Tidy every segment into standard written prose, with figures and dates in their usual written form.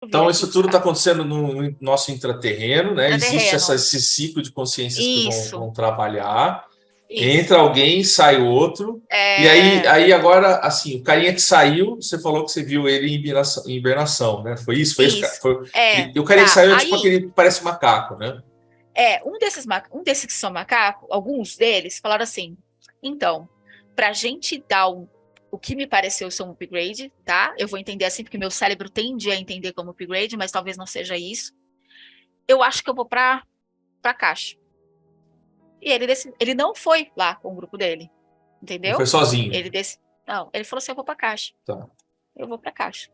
Então, vir aqui isso tudo está buscar. acontecendo no nosso intraterreno, né? Para Existe terreno. esse ciclo de consciências que Isso, vão trabalhar. isso. Entra alguém, sai outro. E É, aí agora, assim, o carinha que saiu, você falou que você viu ele em hibernação, né? Foi isso? Foi isso? isso. E o carinha que Tá. saiu é tipo Aí, aquele que parece macaco, né? um desses que são macacos, alguns deles falaram assim: então, pra gente dar o que me pareceu ser um upgrade, tá? Eu vou entender assim, porque meu cérebro tende a entender como upgrade, mas talvez não seja isso. Eu acho que eu vou pra caixa. E ele não foi lá com o grupo dele, Ele foi entendeu? sozinho. Ele desse, não, ele falou assim: eu vou pra caixa. Tá. Eu vou pra caixa.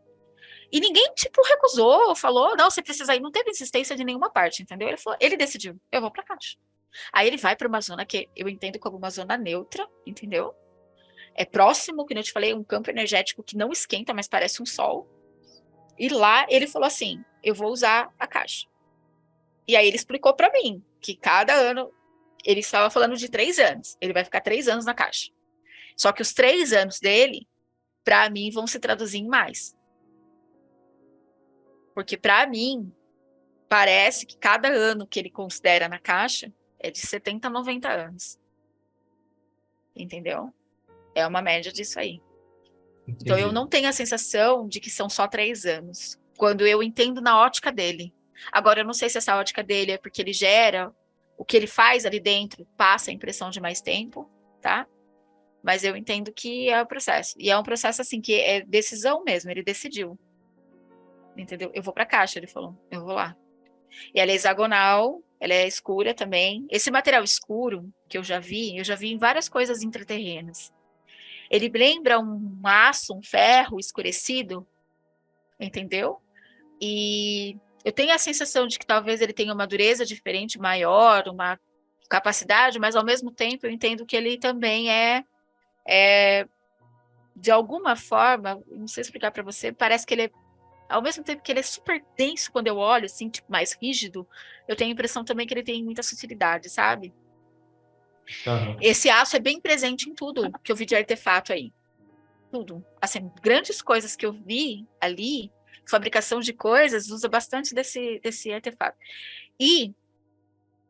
E ninguém, tipo, recusou, falou, não, você precisa ir. Não teve insistência de nenhuma parte, entendeu? Ele decidiu, eu vou pra caixa. Aí ele vai para uma zona que eu entendo como uma zona neutra, entendeu? É próximo, como eu te falei, um campo energético que não esquenta, mas parece um sol. E lá ele falou assim: eu vou usar a caixa. E aí ele explicou para mim que cada ano, ele estava falando de 3 anos, ele vai ficar 3 anos na caixa. Só que os 3 anos dele, para mim, vão se traduzir em mais. Porque para mim, parece que cada ano que ele considera na caixa é de 70 a 90 anos. Entendeu? É uma média disso aí. Então eu Entendi. não tenho a sensação de que são só 3 anos, quando eu entendo na ótica dele. Agora, eu não sei se essa ótica dele é porque ele gera, o que ele faz ali dentro passa a impressão de mais tempo, tá? Mas eu entendo que é o processo. E é um processo assim que é decisão mesmo, ele decidiu. Entendeu? Eu vou pra caixa, ele falou. Eu vou lá. E ela é hexagonal, ela é escura também. Esse material escuro que eu já vi em várias coisas intraterrenas. Ele lembra um aço, um ferro escurecido, entendeu? E eu tenho a sensação de que talvez ele tenha uma dureza diferente, maior, uma capacidade, mas ao mesmo tempo eu entendo que ele também de alguma forma, não sei explicar para você, parece que ele é, ao mesmo tempo que ele é super denso quando eu olho, assim, tipo, mais rígido, eu tenho a impressão também que ele tem muita sutilidade, sabe? Aham. Esse aço é bem presente em tudo que eu vi de artefato aí. Tudo. Assim, grandes coisas que eu vi ali, fabricação de coisas, usa bastante desse artefato. E,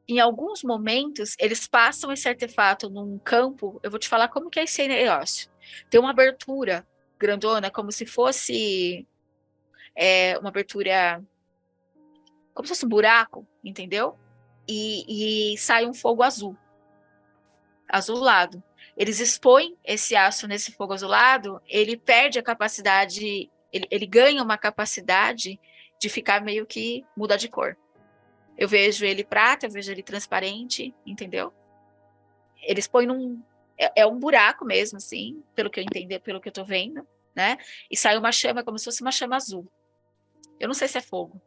em alguns momentos, eles passam esse artefato num campo, eu vou te falar como que é esse negócio. Tem uma abertura grandona, como se fosse uma abertura, como se fosse um buraco, entendeu? E sai um fogo azul, azulado. Eles expõem esse aço nesse fogo azulado, ele perde a capacidade, ele ganha uma capacidade de ficar meio que muda de cor. Eu vejo ele prata, eu vejo ele transparente, entendeu? Eles põem num. É um buraco mesmo, assim, pelo que eu entendi, pelo que eu tô vendo, né? E sai uma chama, como se fosse uma chama azul. Eu não sei se é fogo,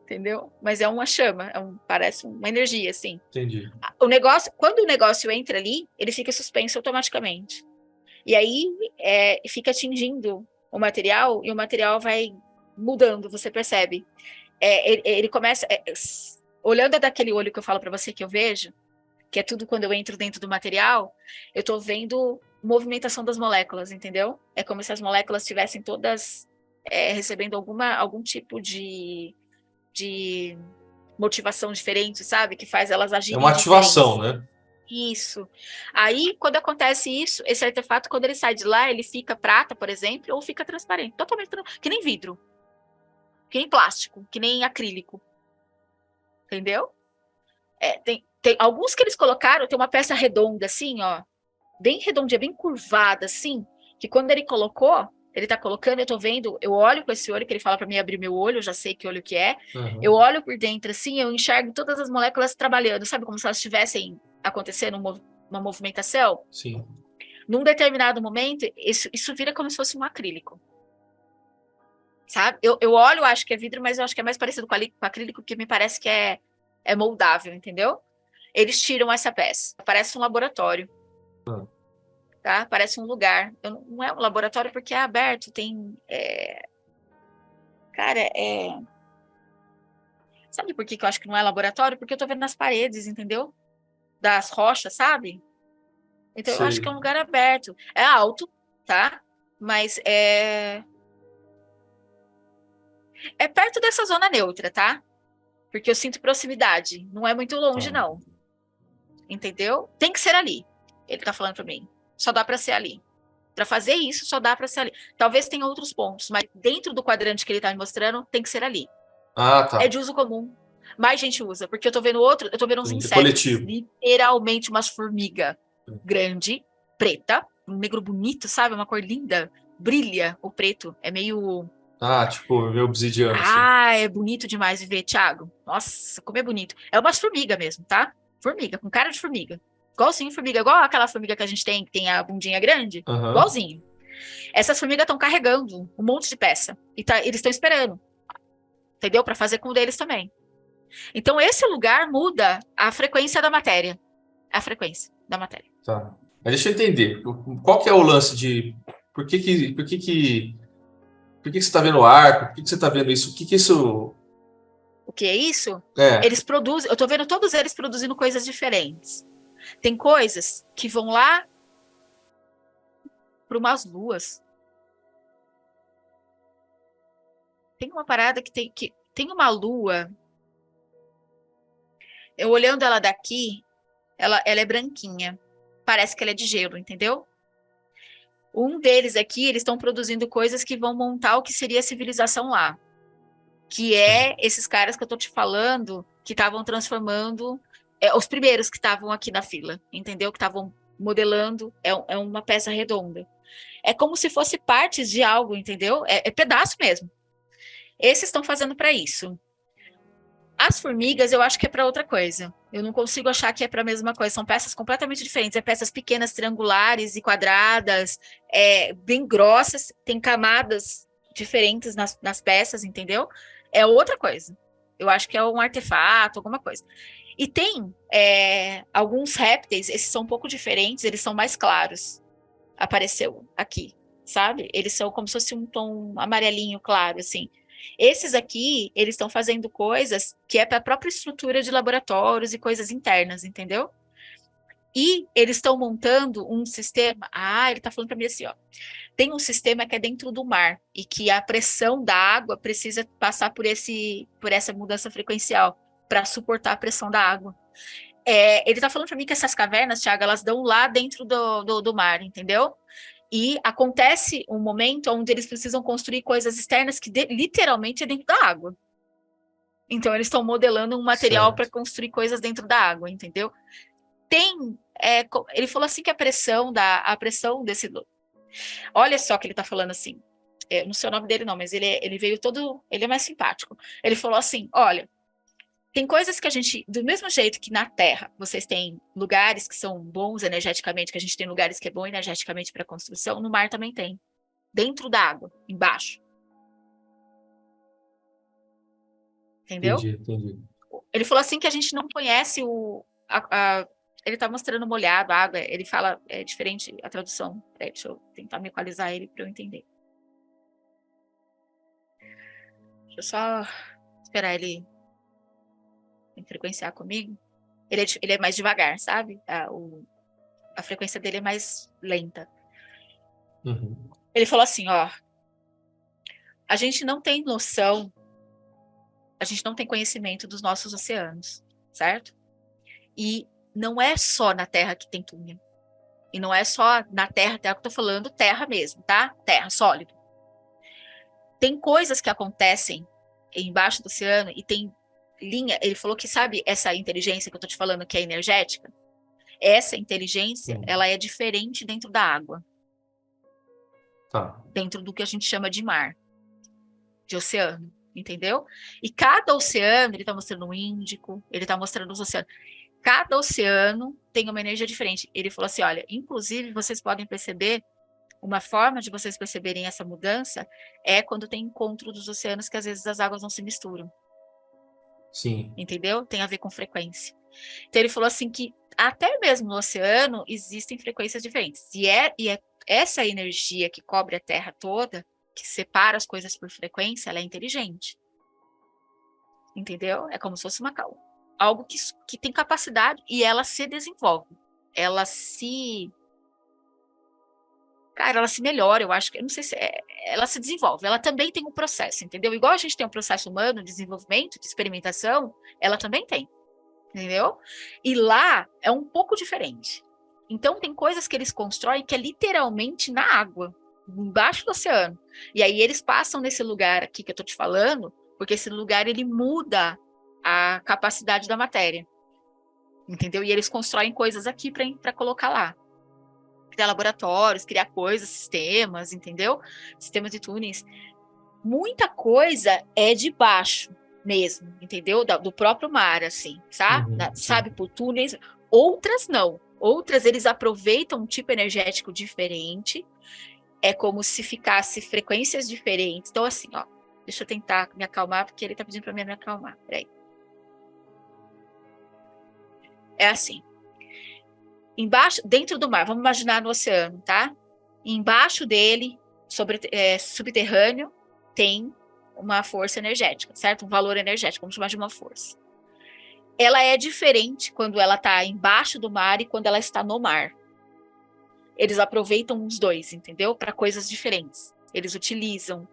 entendeu? Mas é uma chama, parece uma energia, assim. Entendi. O negócio, quando o negócio entra ali, ele fica suspenso automaticamente. E aí fica atingindo o material e o material vai mudando, você percebe. Ele começa. Olhando daquele olho que eu falo para você que eu vejo, que é tudo quando eu entro dentro do material, eu estou vendo movimentação das moléculas, entendeu? É como se as moléculas estivessem todas recebendo algum tipo de motivação diferente, sabe? Que faz elas É uma agirem ativação, diferentes. né? Isso. Aí, quando acontece isso, esse artefato, quando ele sai de lá, ele fica prata, por exemplo, ou fica transparente, totalmente que nem vidro, que nem plástico, que nem acrílico, entendeu? Tem alguns que eles colocaram, tem uma peça redonda assim, ó, bem redondinha, bem curvada assim, que quando ele colocou, ele tá colocando, eu tô vendo, eu olho com esse olho que ele fala para mim abrir meu olho, eu já sei que olho que é. Eu Aham. olho por dentro assim, eu enxergo todas as moléculas trabalhando, sabe como se elas estivessem acontecendo uma movimentação? Sim. Num determinado momento, isso vira como se fosse um acrílico, sabe? Eu olho, acho que é vidro, mas eu acho que é mais parecido com acrílico, que me parece que é moldável, entendeu? Eles tiram essa peça. Parece um laboratório, Ah, tá? Parece um lugar. Não é um laboratório porque é aberto, tem. Cara, sabe por que eu acho que não é laboratório? Porque eu tô vendo nas paredes, entendeu? Das rochas, sabe? Então eu acho que é sei. um lugar aberto. É alto, tá? Mas É perto dessa zona neutra, tá? Porque eu sinto proximidade. Não é muito longe, Tá. não. Entendeu? Tem que ser ali. Ele tá falando para mim. Só dá para ser ali. Para fazer isso, só dá para ser ali. Talvez tenha outros pontos, mas dentro do quadrante que ele tá me mostrando, tem que ser ali. Ah, É tá. de uso comum. Mais gente usa, porque eu tô vendo outro, eu tô vendo uns Entendi. insetos, Coletivo. literalmente umas formiga grande, preta, um negro bonito, sabe? Uma cor linda, brilha o preto, é meio, Ah, tipo, meu obsidiano, assim. é bonito demais de ver, Thiago. Nossa, como é bonito. É umas formiga mesmo, tá? Formiga, com cara de formiga. Igualzinho formiga, igual aquela formiga que a gente tem, que tem a bundinha grande, Aham. igualzinho. Essas formigas estão carregando um monte de peça e eles estão esperando, entendeu? Para fazer com o deles também. Então, esse lugar muda a frequência da matéria. A frequência da matéria. Tá. Mas deixa eu entender. Qual que é o lance de. Por que que você está vendo o arco? Por que que você está vendo isso? O que que isso. O que é isso? É. Eles produzem, eu tô vendo todos eles produzindo coisas diferentes. Tem coisas que vão lá para umas luas. Tem uma parada que tem uma lua. Eu olhando ela daqui, ela é branquinha. Parece que ela é de gelo, entendeu? Um deles aqui, eles estão produzindo coisas que vão montar o que seria a civilização lá. Que Sim. é esses caras que eu tô te falando, que estavam transformando, os primeiros que estavam aqui na fila, entendeu? Que estavam modelando, é uma peça redonda. É como se fosse partes de algo, entendeu? É pedaço mesmo. Esses estão fazendo para isso. As formigas, eu acho que é para outra coisa. Eu não consigo achar que é para a mesma coisa. São peças completamente diferentes. É peças pequenas, triangulares e quadradas, bem grossas, tem camadas diferentes nas peças, entendeu? É outra coisa. Eu acho que é um artefato, alguma coisa. E tem alguns répteis, esses são um pouco diferentes, eles são mais claros. Apareceu aqui, sabe? Eles são como se fosse um tom amarelinho claro, assim. Esses aqui, eles estão fazendo coisas que é para a própria estrutura de laboratórios e coisas internas, entendeu? E eles estão montando um sistema. Ah, ele está falando para mim assim, ó. Tem um sistema que é dentro do mar e que a pressão da água precisa passar por essa mudança frequencial para suportar a pressão da água. Ele está falando para mim que essas cavernas, Thiago, elas dão lá dentro do mar, entendeu? E acontece um momento onde eles precisam construir coisas externas que literalmente é dentro da água. Então, eles estão modelando um material para Certo. construir coisas dentro da água, entendeu? Tem. Ele falou assim que a pressão desse. Olha só que ele está falando assim. Não sei o nome dele, não, mas ele veio todo. Ele é mais simpático. Ele falou assim: olha, tem coisas que a gente, do mesmo jeito que na Terra, vocês têm lugares que são bons energeticamente, que a gente tem lugares que é bom energeticamente para construção, no mar também tem. Dentro da água, embaixo. Entendeu? Entendi, entendi. Ele falou assim que a gente não conhece ele tá mostrando molhado, a água, ele fala, é diferente a tradução. Deixa eu tentar me equalizar ele para eu entender. Deixa eu só esperar ele frequenciar comigo. Ele é mais devagar, sabe? A frequência dele é mais lenta. Uhum. Ele falou assim, ó, a gente não tem noção, a gente não tem conhecimento dos nossos oceanos, certo? E não é só na Terra que tem túnel. E não é só na Terra que eu tô falando, terra mesmo, tá? Terra, sólido. Tem coisas que acontecem embaixo do oceano e tem linha. Ele falou que, sabe, essa inteligência que eu tô te falando que é energética? Essa inteligência, Sim. ela é diferente dentro da água, Tá. dentro do que a gente chama de mar, de oceano, entendeu? E cada oceano, ele está mostrando o Índico, ele está mostrando os oceanos. Cada oceano tem uma energia diferente. Ele falou assim: olha, inclusive vocês podem perceber, uma forma de vocês perceberem essa mudança é quando tem encontro dos oceanos que às vezes as águas não se misturam, Sim. entendeu? Tem a ver com frequência. Então ele falou assim que até mesmo no oceano existem frequências diferentes. E é essa energia que cobre a Terra toda, que separa as coisas por frequência, ela é inteligente. Entendeu? É como se fosse algo que tem capacidade e ela se desenvolve. Ela se. cara, ela se melhora, eu acho que, eu não sei se ela se desenvolve, ela também tem um processo, entendeu? Igual a gente tem um processo humano de desenvolvimento, de experimentação, ela também tem, entendeu? E lá é um pouco diferente. Então tem coisas que eles constroem que é literalmente na água, embaixo do oceano. E aí eles passam nesse lugar aqui que eu tô te falando, porque esse lugar ele muda a capacidade da matéria, entendeu? E eles constroem coisas aqui para colocar lá. Criar laboratórios, criar coisas, sistemas, entendeu? Sistemas de túneis. Muita coisa é de baixo mesmo, entendeu? Do próprio mar, assim, tá? Sim. Sabe, por túneis. Outras não. Outras eles aproveitam um tipo energético diferente. É como se ficasse frequências diferentes. Então, assim, ó, deixa eu tentar me acalmar, porque ele tá pedindo para me acalmar. Peraí. É assim. Embaixo, dentro do mar, vamos imaginar no oceano, tá? Embaixo dele, subterrâneo, tem uma força energética, certo? Um valor energético, vamos chamar de uma força. Ela é diferente quando ela está embaixo do mar e quando ela está no mar. Eles aproveitam os dois, entendeu? Para coisas diferentes. Eles utilizam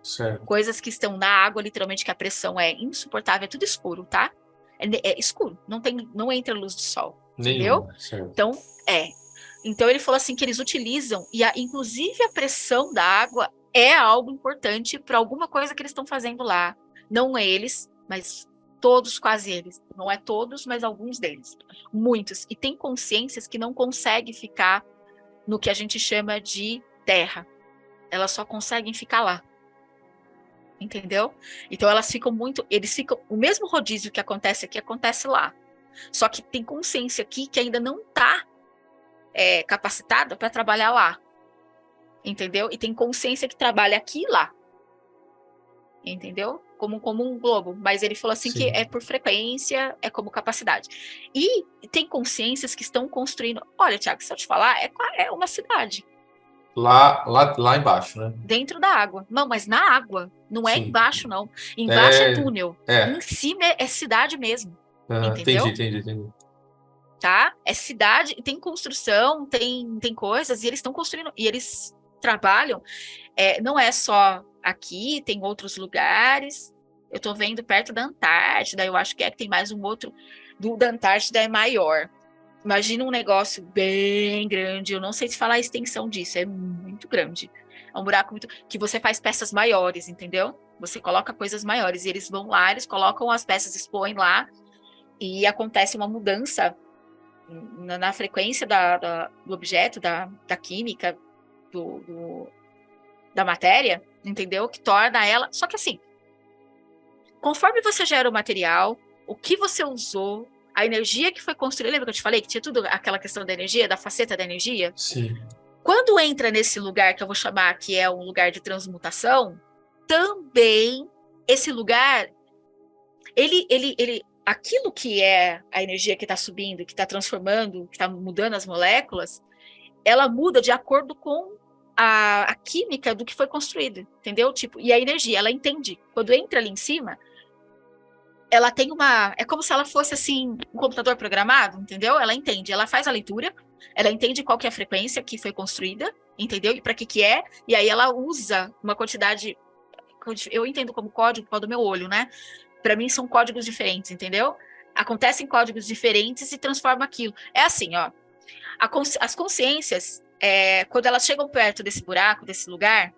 coisas que estão na água, literalmente, que a pressão é insuportável, é tudo escuro, tá? É escuro, não entra luz do sol, entendeu? Então, Então ele falou assim que eles utilizam, e inclusive a pressão da água é algo importante para alguma coisa que eles estão fazendo lá. Não eles, mas todos, quase eles. Não é todos, mas alguns deles. Muitos. E tem consciências que não conseguem ficar no que a gente chama de terra. Elas só conseguem ficar lá. Entendeu? Então eles ficam, o mesmo rodízio que acontece aqui, acontece lá. Só que tem consciência aqui que ainda não está capacitada para trabalhar lá. Entendeu? E tem consciência que trabalha aqui e lá. Entendeu? Como um globo. Mas ele falou assim que é por frequência, é como capacidade. E tem consciências que estão construindo. Olha, Tiago, se eu te falar, é uma cidade. Lá embaixo, né? Dentro da água. Não, mas na água. Não é embaixo, não. Embaixo é túnel. Em cima é cidade mesmo. Entendeu? Entendi. Tá? É cidade, tem construção, tem coisas, e eles estão construindo, e eles trabalham. Não é só aqui, tem outros lugares. Eu estou vendo perto da Antártida, eu acho que tem mais um outro. Da Antártida é maior. Imagina um negócio bem grande. Eu não sei se falar a extensão disso, é muito grande. É um buraco muito. Que você faz peças maiores, entendeu? Você coloca coisas maiores, e eles vão lá, eles colocam as peças, expõem lá, e acontece uma mudança na frequência do objeto, da química, da matéria, entendeu? Que torna ela. Só que assim, conforme você gera o material, o que você usou, a energia que foi construída, lembra que eu te falei que tinha tudo aquela questão da energia, da faceta da energia? Sim. Quando entra nesse lugar que eu vou chamar que é um lugar de transmutação, também esse lugar, aquilo que é a energia que está subindo, que está transformando, que está mudando as moléculas, ela muda de acordo com a química do que foi construído, entendeu? Tipo, e a energia, ela entende. Quando entra ali em cima, ela tem uma. É como se ela fosse assim, um computador programado, entendeu? Ela entende, ela faz a leitura, ela entende qual que é a frequência que foi construída, entendeu? E para que é, e aí ela usa uma quantidade. Eu entendo como código do meu olho, né? Para mim são códigos diferentes, entendeu? Acontecem códigos diferentes e transforma aquilo. É assim, ó. As consciências, quando elas chegam perto desse buraco, desse lugar,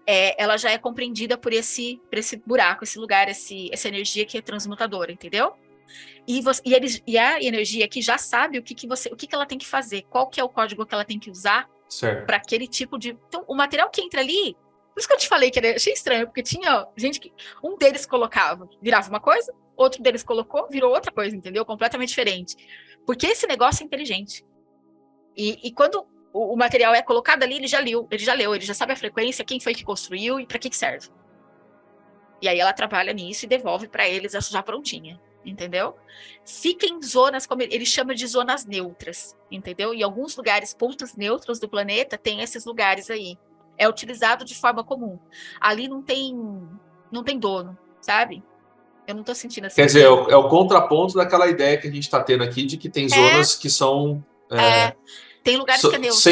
ela já é compreendida por esse buraco, esse lugar, essa energia que é transmutadora, entendeu? E a energia aqui já sabe o que ela tem que fazer, qual que é o código que ela tem que usar para aquele tipo de. Então, o material que entra ali, por isso que eu te falei que achei estranho, porque tinha gente que um deles colocava, virava uma coisa, outro deles colocou, virou outra coisa, entendeu? Completamente diferente. Porque esse negócio é inteligente. E quando o material é colocado ali, ele já leu, ele já sabe a frequência, quem foi que construiu e para que serve. E aí ela trabalha nisso e devolve para eles essa já prontinha, entendeu? Fica em zonas, como ele chama de zonas neutras, entendeu? Em alguns lugares, pontos neutros do planeta, tem esses lugares aí. É utilizado de forma comum. Ali não tem dono, sabe? Eu não tô sentindo assim. Quer dizer, é o contraponto daquela ideia que a gente está tendo aqui de que tem zonas que são Tem lugares que é neutro.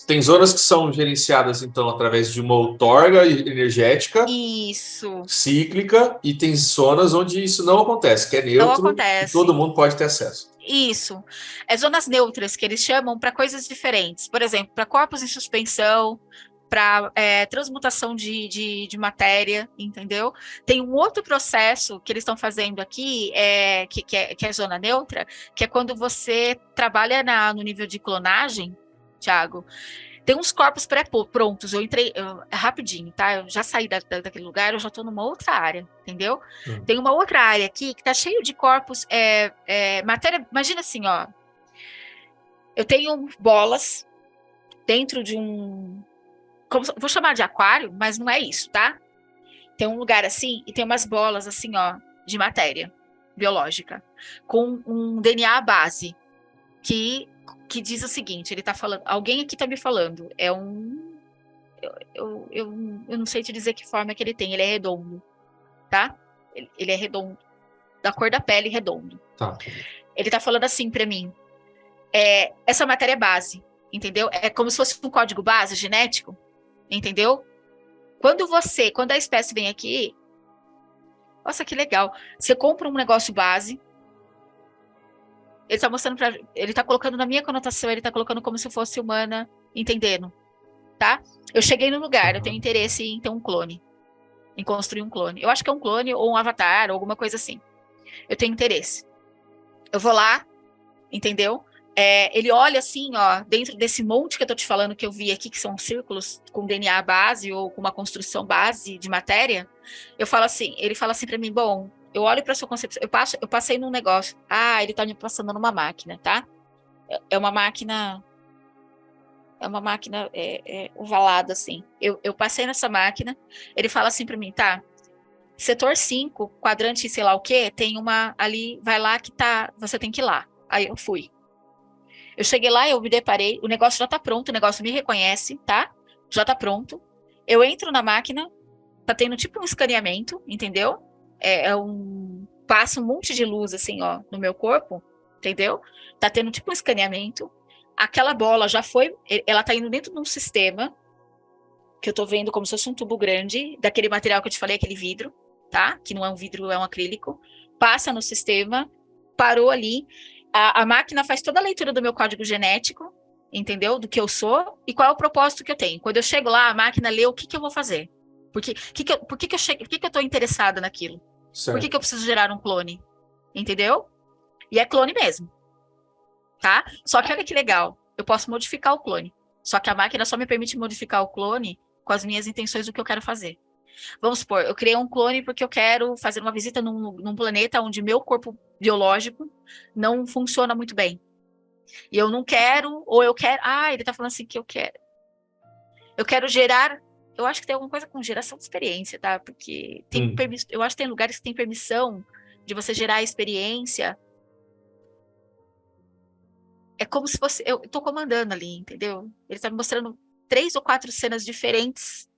Tem zonas que são gerenciadas, então, através de uma outorga energética. Isso. Cíclica, e tem zonas onde isso não acontece, que é neutro, não acontece. e todo mundo pode ter acesso. Isso. É zonas neutras que eles chamam para coisas diferentes. Por exemplo, para corpos em suspensão, para transmutação de matéria, entendeu? Tem um outro processo que eles estão fazendo aqui, que é zona neutra, que é quando você trabalha no nível de clonagem, Thiago. Tem uns corpos pré-prontos. Eu entrei rapidinho, tá? Eu já saí daquele lugar, eu já estou numa outra área, entendeu? Tem uma outra área aqui que tá cheio de corpos, matéria. Imagina assim, ó. Eu tenho bolas dentro de vou chamar de aquário, mas não é isso, tá? Tem um lugar assim e tem umas bolas assim, ó, de matéria biológica, com um DNA base que diz o seguinte, ele tá falando, alguém aqui tá me falando, eu não sei te dizer que forma que ele tem, ele é redondo, tá? Ele é redondo, da cor da pele, redondo. Tá. Ele tá falando assim para mim, essa matéria é base, entendeu? É como se fosse um código base genético, entendeu? Quando a espécie vem aqui, nossa, que legal, você compra um negócio base, ele tá mostrando ele tá colocando na minha conotação, ele tá colocando como se fosse humana, entendendo, tá? Eu cheguei no lugar, eu tenho interesse em ter um clone, em construir um clone. Eu acho que é um clone ou um avatar, ou alguma coisa assim. Eu tenho interesse. Eu vou lá, entendeu? Ele olha assim, ó, dentro desse monte que eu tô te falando que eu vi aqui, que são círculos com DNA base ou com uma construção base de matéria. Ele fala assim para mim, bom, eu olho para sua concepção, eu passei num negócio. Ah, ele tá me passando numa máquina, tá? É uma máquina ovalada, assim. Eu passei nessa máquina, ele fala assim para mim, tá? Setor 5, quadrante sei lá o quê, tem uma ali, vai lá que tá, você tem que ir lá. Aí eu fui. Eu cheguei lá, eu me deparei, o negócio já tá pronto, o negócio me reconhece, tá? Já tá pronto. Eu entro na máquina, tá tendo tipo um escaneamento, entendeu? Passa um monte de luz assim, ó, no meu corpo, entendeu? Tá tendo tipo um escaneamento. Aquela bola já foi, ela tá indo dentro de um sistema que eu tô vendo como se fosse um tubo grande, daquele material que eu te falei, aquele vidro, tá? Que não é um vidro, é um acrílico. Passa no sistema, parou ali. A máquina faz toda a leitura do meu código genético, entendeu? Do que eu sou e qual é o propósito que eu tenho. Quando eu chego lá, a máquina lê o que eu vou fazer. Por que eu tô interessada naquilo? Certo. Por que eu preciso gerar um clone? Entendeu? E é clone mesmo. Tá? Só que olha que legal. Eu posso modificar o clone. Só que a máquina só me permite modificar o clone com as minhas intenções do que eu quero fazer. Vamos supor, eu criei um clone porque eu quero fazer uma visita num planeta onde meu corpo biológico não funciona muito bem. E eu não quero, ou eu quero. Ah, ele tá falando assim que eu quero. Eu quero gerar. Eu acho que tem alguma coisa com geração de experiência, tá? Porque eu acho que tem lugares que tem permissão de você gerar experiência. É como se fosse. Eu tô comandando ali, entendeu? Ele tá me mostrando 3 ou 4 cenas diferentes.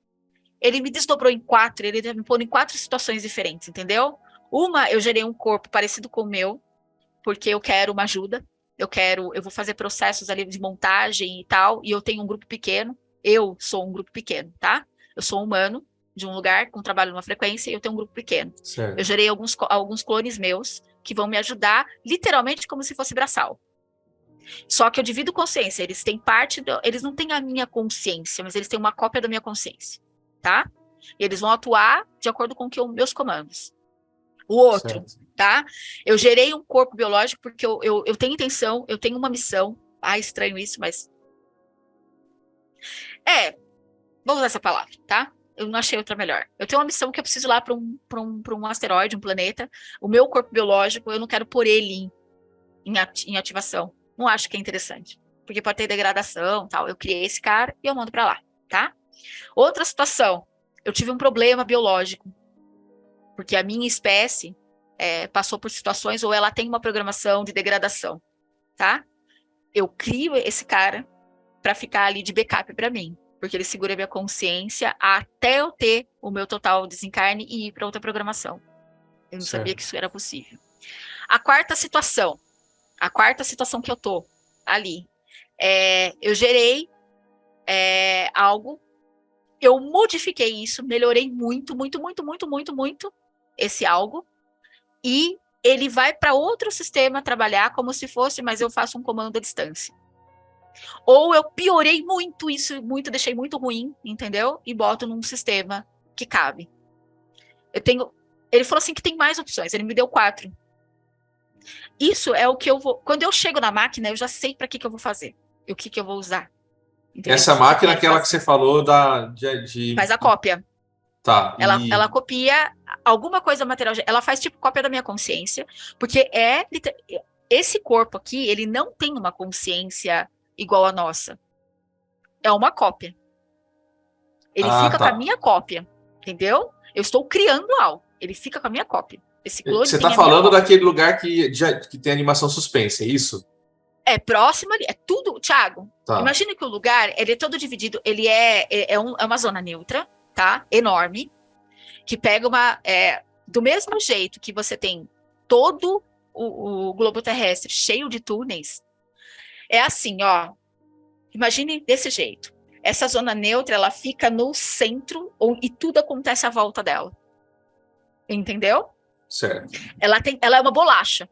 Ele me desdobrou em 4, ele me pôs em 4 situações diferentes, entendeu? Uma, eu gerei um corpo parecido com o meu, porque eu quero uma ajuda. Eu vou fazer processos ali de montagem e tal, e eu tenho um grupo pequeno. Eu sou um grupo pequeno, tá? Eu sou humano de um lugar com trabalho numa frequência e eu tenho um grupo pequeno. Certo. Eu gerei alguns clones meus que vão me ajudar, literalmente como se fosse braçal. Só que eu divido consciência. Eles têm eles não têm a minha consciência, mas eles têm uma cópia da minha consciência, tá? E eles vão atuar de acordo com meus comandos. O outro, certo, tá? Eu gerei um corpo biológico porque eu tenho intenção, eu tenho uma missão. Ah, estranho isso, mas vamos usar essa palavra, tá? Eu não achei outra melhor. Eu tenho uma missão que eu preciso ir lá para um asteroide, um planeta. O meu corpo biológico, eu não quero pôr ele em ativação. Não acho que é interessante, porque pode ter degradação, tal. Eu criei esse cara e eu mando para lá, tá? Outra situação, eu tive um problema biológico, porque a minha espécie passou por situações ou ela tem uma programação de degradação, tá? Eu crio esse cara para ficar ali de backup para mim, porque ele segura a minha consciência até eu ter o meu total desencarne e ir para outra programação. Eu não sabia que isso era possível. A quarta situação que eu tô ali Eu gerei algo, eu modifiquei isso, melhorei muito, muito, muito, muito, muito, muito esse algo, e ele vai para outro sistema trabalhar como se fosse, mas eu faço um comando à distância. Ou eu piorei muito isso, muito, deixei muito ruim, entendeu? E boto num sistema que cabe. Ele falou assim que tem mais opções, ele me deu 4. Isso é o que eu vou. Quando eu chego na máquina, eu já sei para que eu vou fazer, e o que eu vou usar. Entendeu? Essa O que eu máquina, quero aquela que fazer. você falou Faz a cópia. Tá, Ela copia alguma coisa material. Ela faz tipo cópia da minha consciência, porque esse corpo aqui, ele não tem uma consciência igual a nossa. É uma cópia. Ele Ah, fica com a tá. minha cópia, entendeu? Eu estou criando algo. Ele fica com a minha cópia. Esse clone Você está tem a minha falando cópia. daquele lugar que tem animação suspensa, é isso? É próximo ali, é tudo. Thiago, Tá. imagine que o lugar, ele é todo dividido, ele é uma zona neutra, tá? Enorme, que pega do mesmo jeito que você tem todo o globo terrestre cheio de túneis, é assim, ó. Imagine desse jeito. Essa zona neutra, ela fica no centro e tudo acontece à volta dela. Entendeu? Certo. Ela é uma bolacha.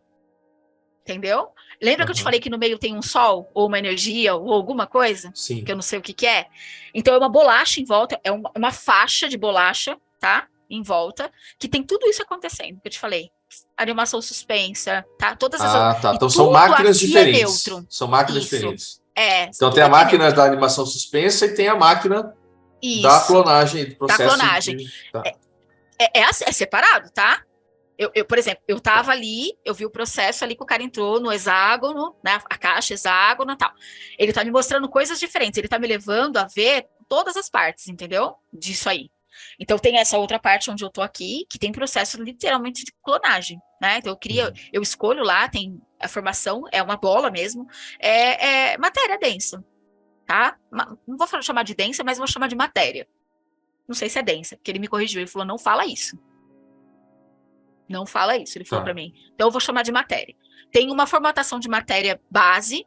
Entendeu? Lembra que eu te Uhum. falei que no meio tem um sol, ou uma energia, ou alguma coisa? Que Sim. eu não sei o que que é. Então é uma bolacha em volta, é uma faixa de bolacha, tá? Em volta, que tem tudo isso acontecendo, que eu te falei. Animação suspensa, tá? Todas essas. Ah, tá. E Então são tudo máquinas aqui é diferentes. neutro. São máquinas Isso. diferentes. Então tem Tudo a aqui é máquina neutro. da animação suspensa e tem a máquina da Isso. clonagem, do Da processo clonagem. de. Tá, É separado, tá? Por exemplo, eu tava tá. ali, eu vi o processo ali que o cara entrou no hexágono, né? A caixa hexágono e tal. Ele tá me mostrando coisas diferentes, ele tá me levando a ver todas as partes, entendeu? Disso aí. Então tem essa outra parte onde eu tô aqui, que tem processo literalmente de clonagem, né? Então Uhum. eu escolho lá, tem a formação, é uma bola mesmo, é matéria densa, tá? Não vou chamar de densa, mas vou chamar de matéria. Não sei se é densa, porque ele me corrigiu, ele falou, não fala isso. Não fala isso, ele falou para Tá. mim. Então eu vou chamar de matéria. Tem uma formatação de matéria base,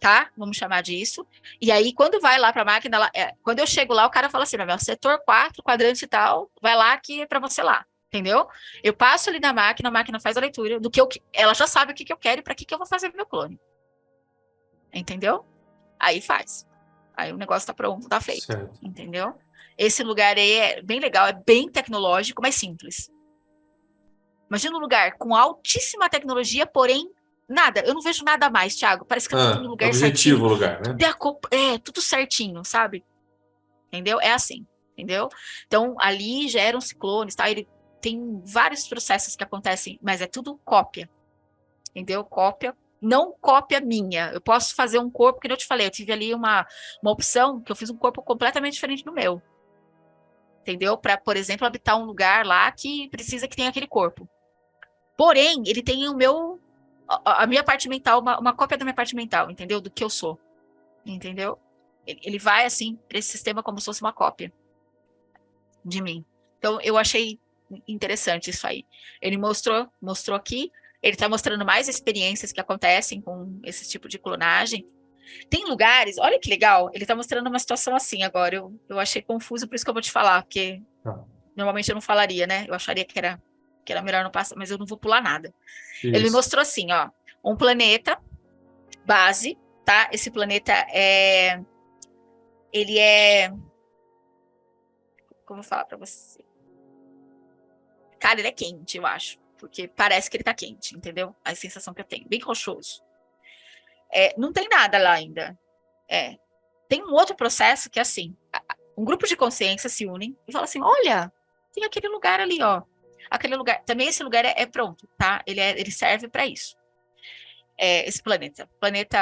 tá? Vamos chamar disso. E aí, quando vai lá para a máquina, quando eu chego lá, o cara fala assim: meu, setor 4, quadrante e tal, vai lá que é para você lá. Entendeu? Eu passo ali na máquina, a máquina faz a leitura do que ela já sabe o que eu quero e para que eu vou fazer meu clone. Entendeu? Aí faz. Aí o negócio tá pronto, tá feito. Certo. Entendeu? Esse lugar aí é bem legal, é bem tecnológico, mas simples. Imagina um lugar com altíssima tecnologia, porém, nada. Eu não vejo nada a mais, Thiago. Parece que tá tudo no lugar certinho. Objetivo o lugar, né? Tudo certinho, sabe? Entendeu? É assim, entendeu? Então, ali geram ciclones, tá? Ele tem vários processos que acontecem, mas é tudo cópia. Entendeu? Cópia. Não cópia minha. Eu posso fazer um corpo, que eu te falei, eu tive ali uma opção que eu fiz um corpo completamente diferente do meu. Entendeu? Para, por exemplo, habitar um lugar lá que precisa que tenha aquele corpo. Porém, ele tem a minha parte mental, uma cópia da minha parte mental, entendeu? Do que eu sou, entendeu? Ele vai, assim, para esse sistema como se fosse uma cópia de mim. Então, eu achei interessante isso aí. Ele mostrou aqui, ele está mostrando mais experiências que acontecem com esse tipo de clonagem. Tem lugares, olha que legal, ele está mostrando uma situação assim agora. Eu achei confuso, por isso que eu vou te falar, porque Tá. normalmente eu não falaria, né? Eu acharia que era melhor não passar, mas eu não vou pular nada. Ele me Isso. mostrou assim, ó, um planeta base, tá? Esse planeta ele é, como eu vou falar para você? Cara, ele é quente, eu acho, porque parece que ele tá quente, entendeu? A sensação que eu tenho, bem rochoso. Não tem nada lá ainda. Tem um outro processo que é assim, um grupo de consciência se unem e fala assim, olha, tem aquele lugar ali, ó. Aquele lugar, também esse lugar é pronto, tá? Ele serve para isso. Esse planeta,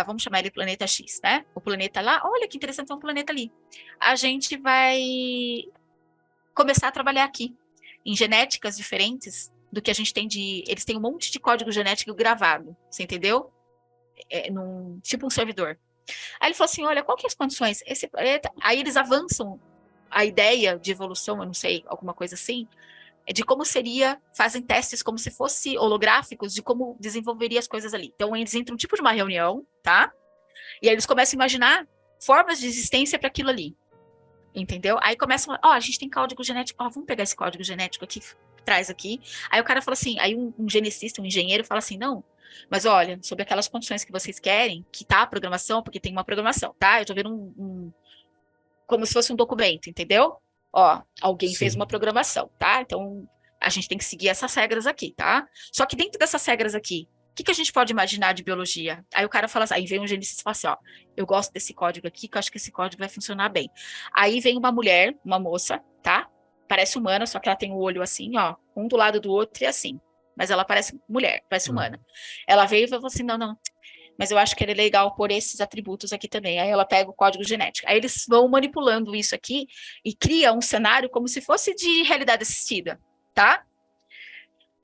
vamos chamar ele planeta X, né? O planeta lá, olha que interessante, tem um planeta ali. A gente vai começar a trabalhar aqui em genéticas diferentes do que a gente tem eles têm um monte de código genético gravado, você entendeu? Tipo um servidor. Aí ele falou assim, olha, qual que é as condições? Esse planeta, aí eles avançam a ideia de evolução, eu não sei, alguma coisa assim, de como seria, fazem testes como se fosse holográficos de como desenvolveria as coisas ali. Então, eles entram tipo de uma reunião, tá? E aí eles começam a imaginar formas de existência para aquilo ali. Entendeu? Aí começam, a gente tem código genético, vamos pegar esse código genético aqui, traz aqui. Aí o cara fala assim, aí um geneticista, um engenheiro fala assim, não, mas olha, sobre aquelas condições que vocês querem, que tá a programação, porque tem uma programação, tá? Eu tô vendo como se fosse um documento, entendeu? Alguém fez uma programação, tá? Então, a gente tem que seguir essas regras aqui, tá? Só que dentro dessas regras aqui, o que a gente pode imaginar de biologia? Aí o cara fala assim, aí vem um geneticista e fala assim, eu gosto desse código aqui, que eu acho que esse código vai funcionar bem. Aí vem uma mulher, uma moça, tá? Parece humana, só que ela tem o olho assim, um do lado do outro e assim. Mas ela parece mulher, parece humana. Ela veio e falou assim, não, mas eu acho que é legal pôr esses atributos aqui também. Aí ela pega o código genético. Aí eles vão manipulando isso aqui e cria um cenário como se fosse de realidade assistida, tá?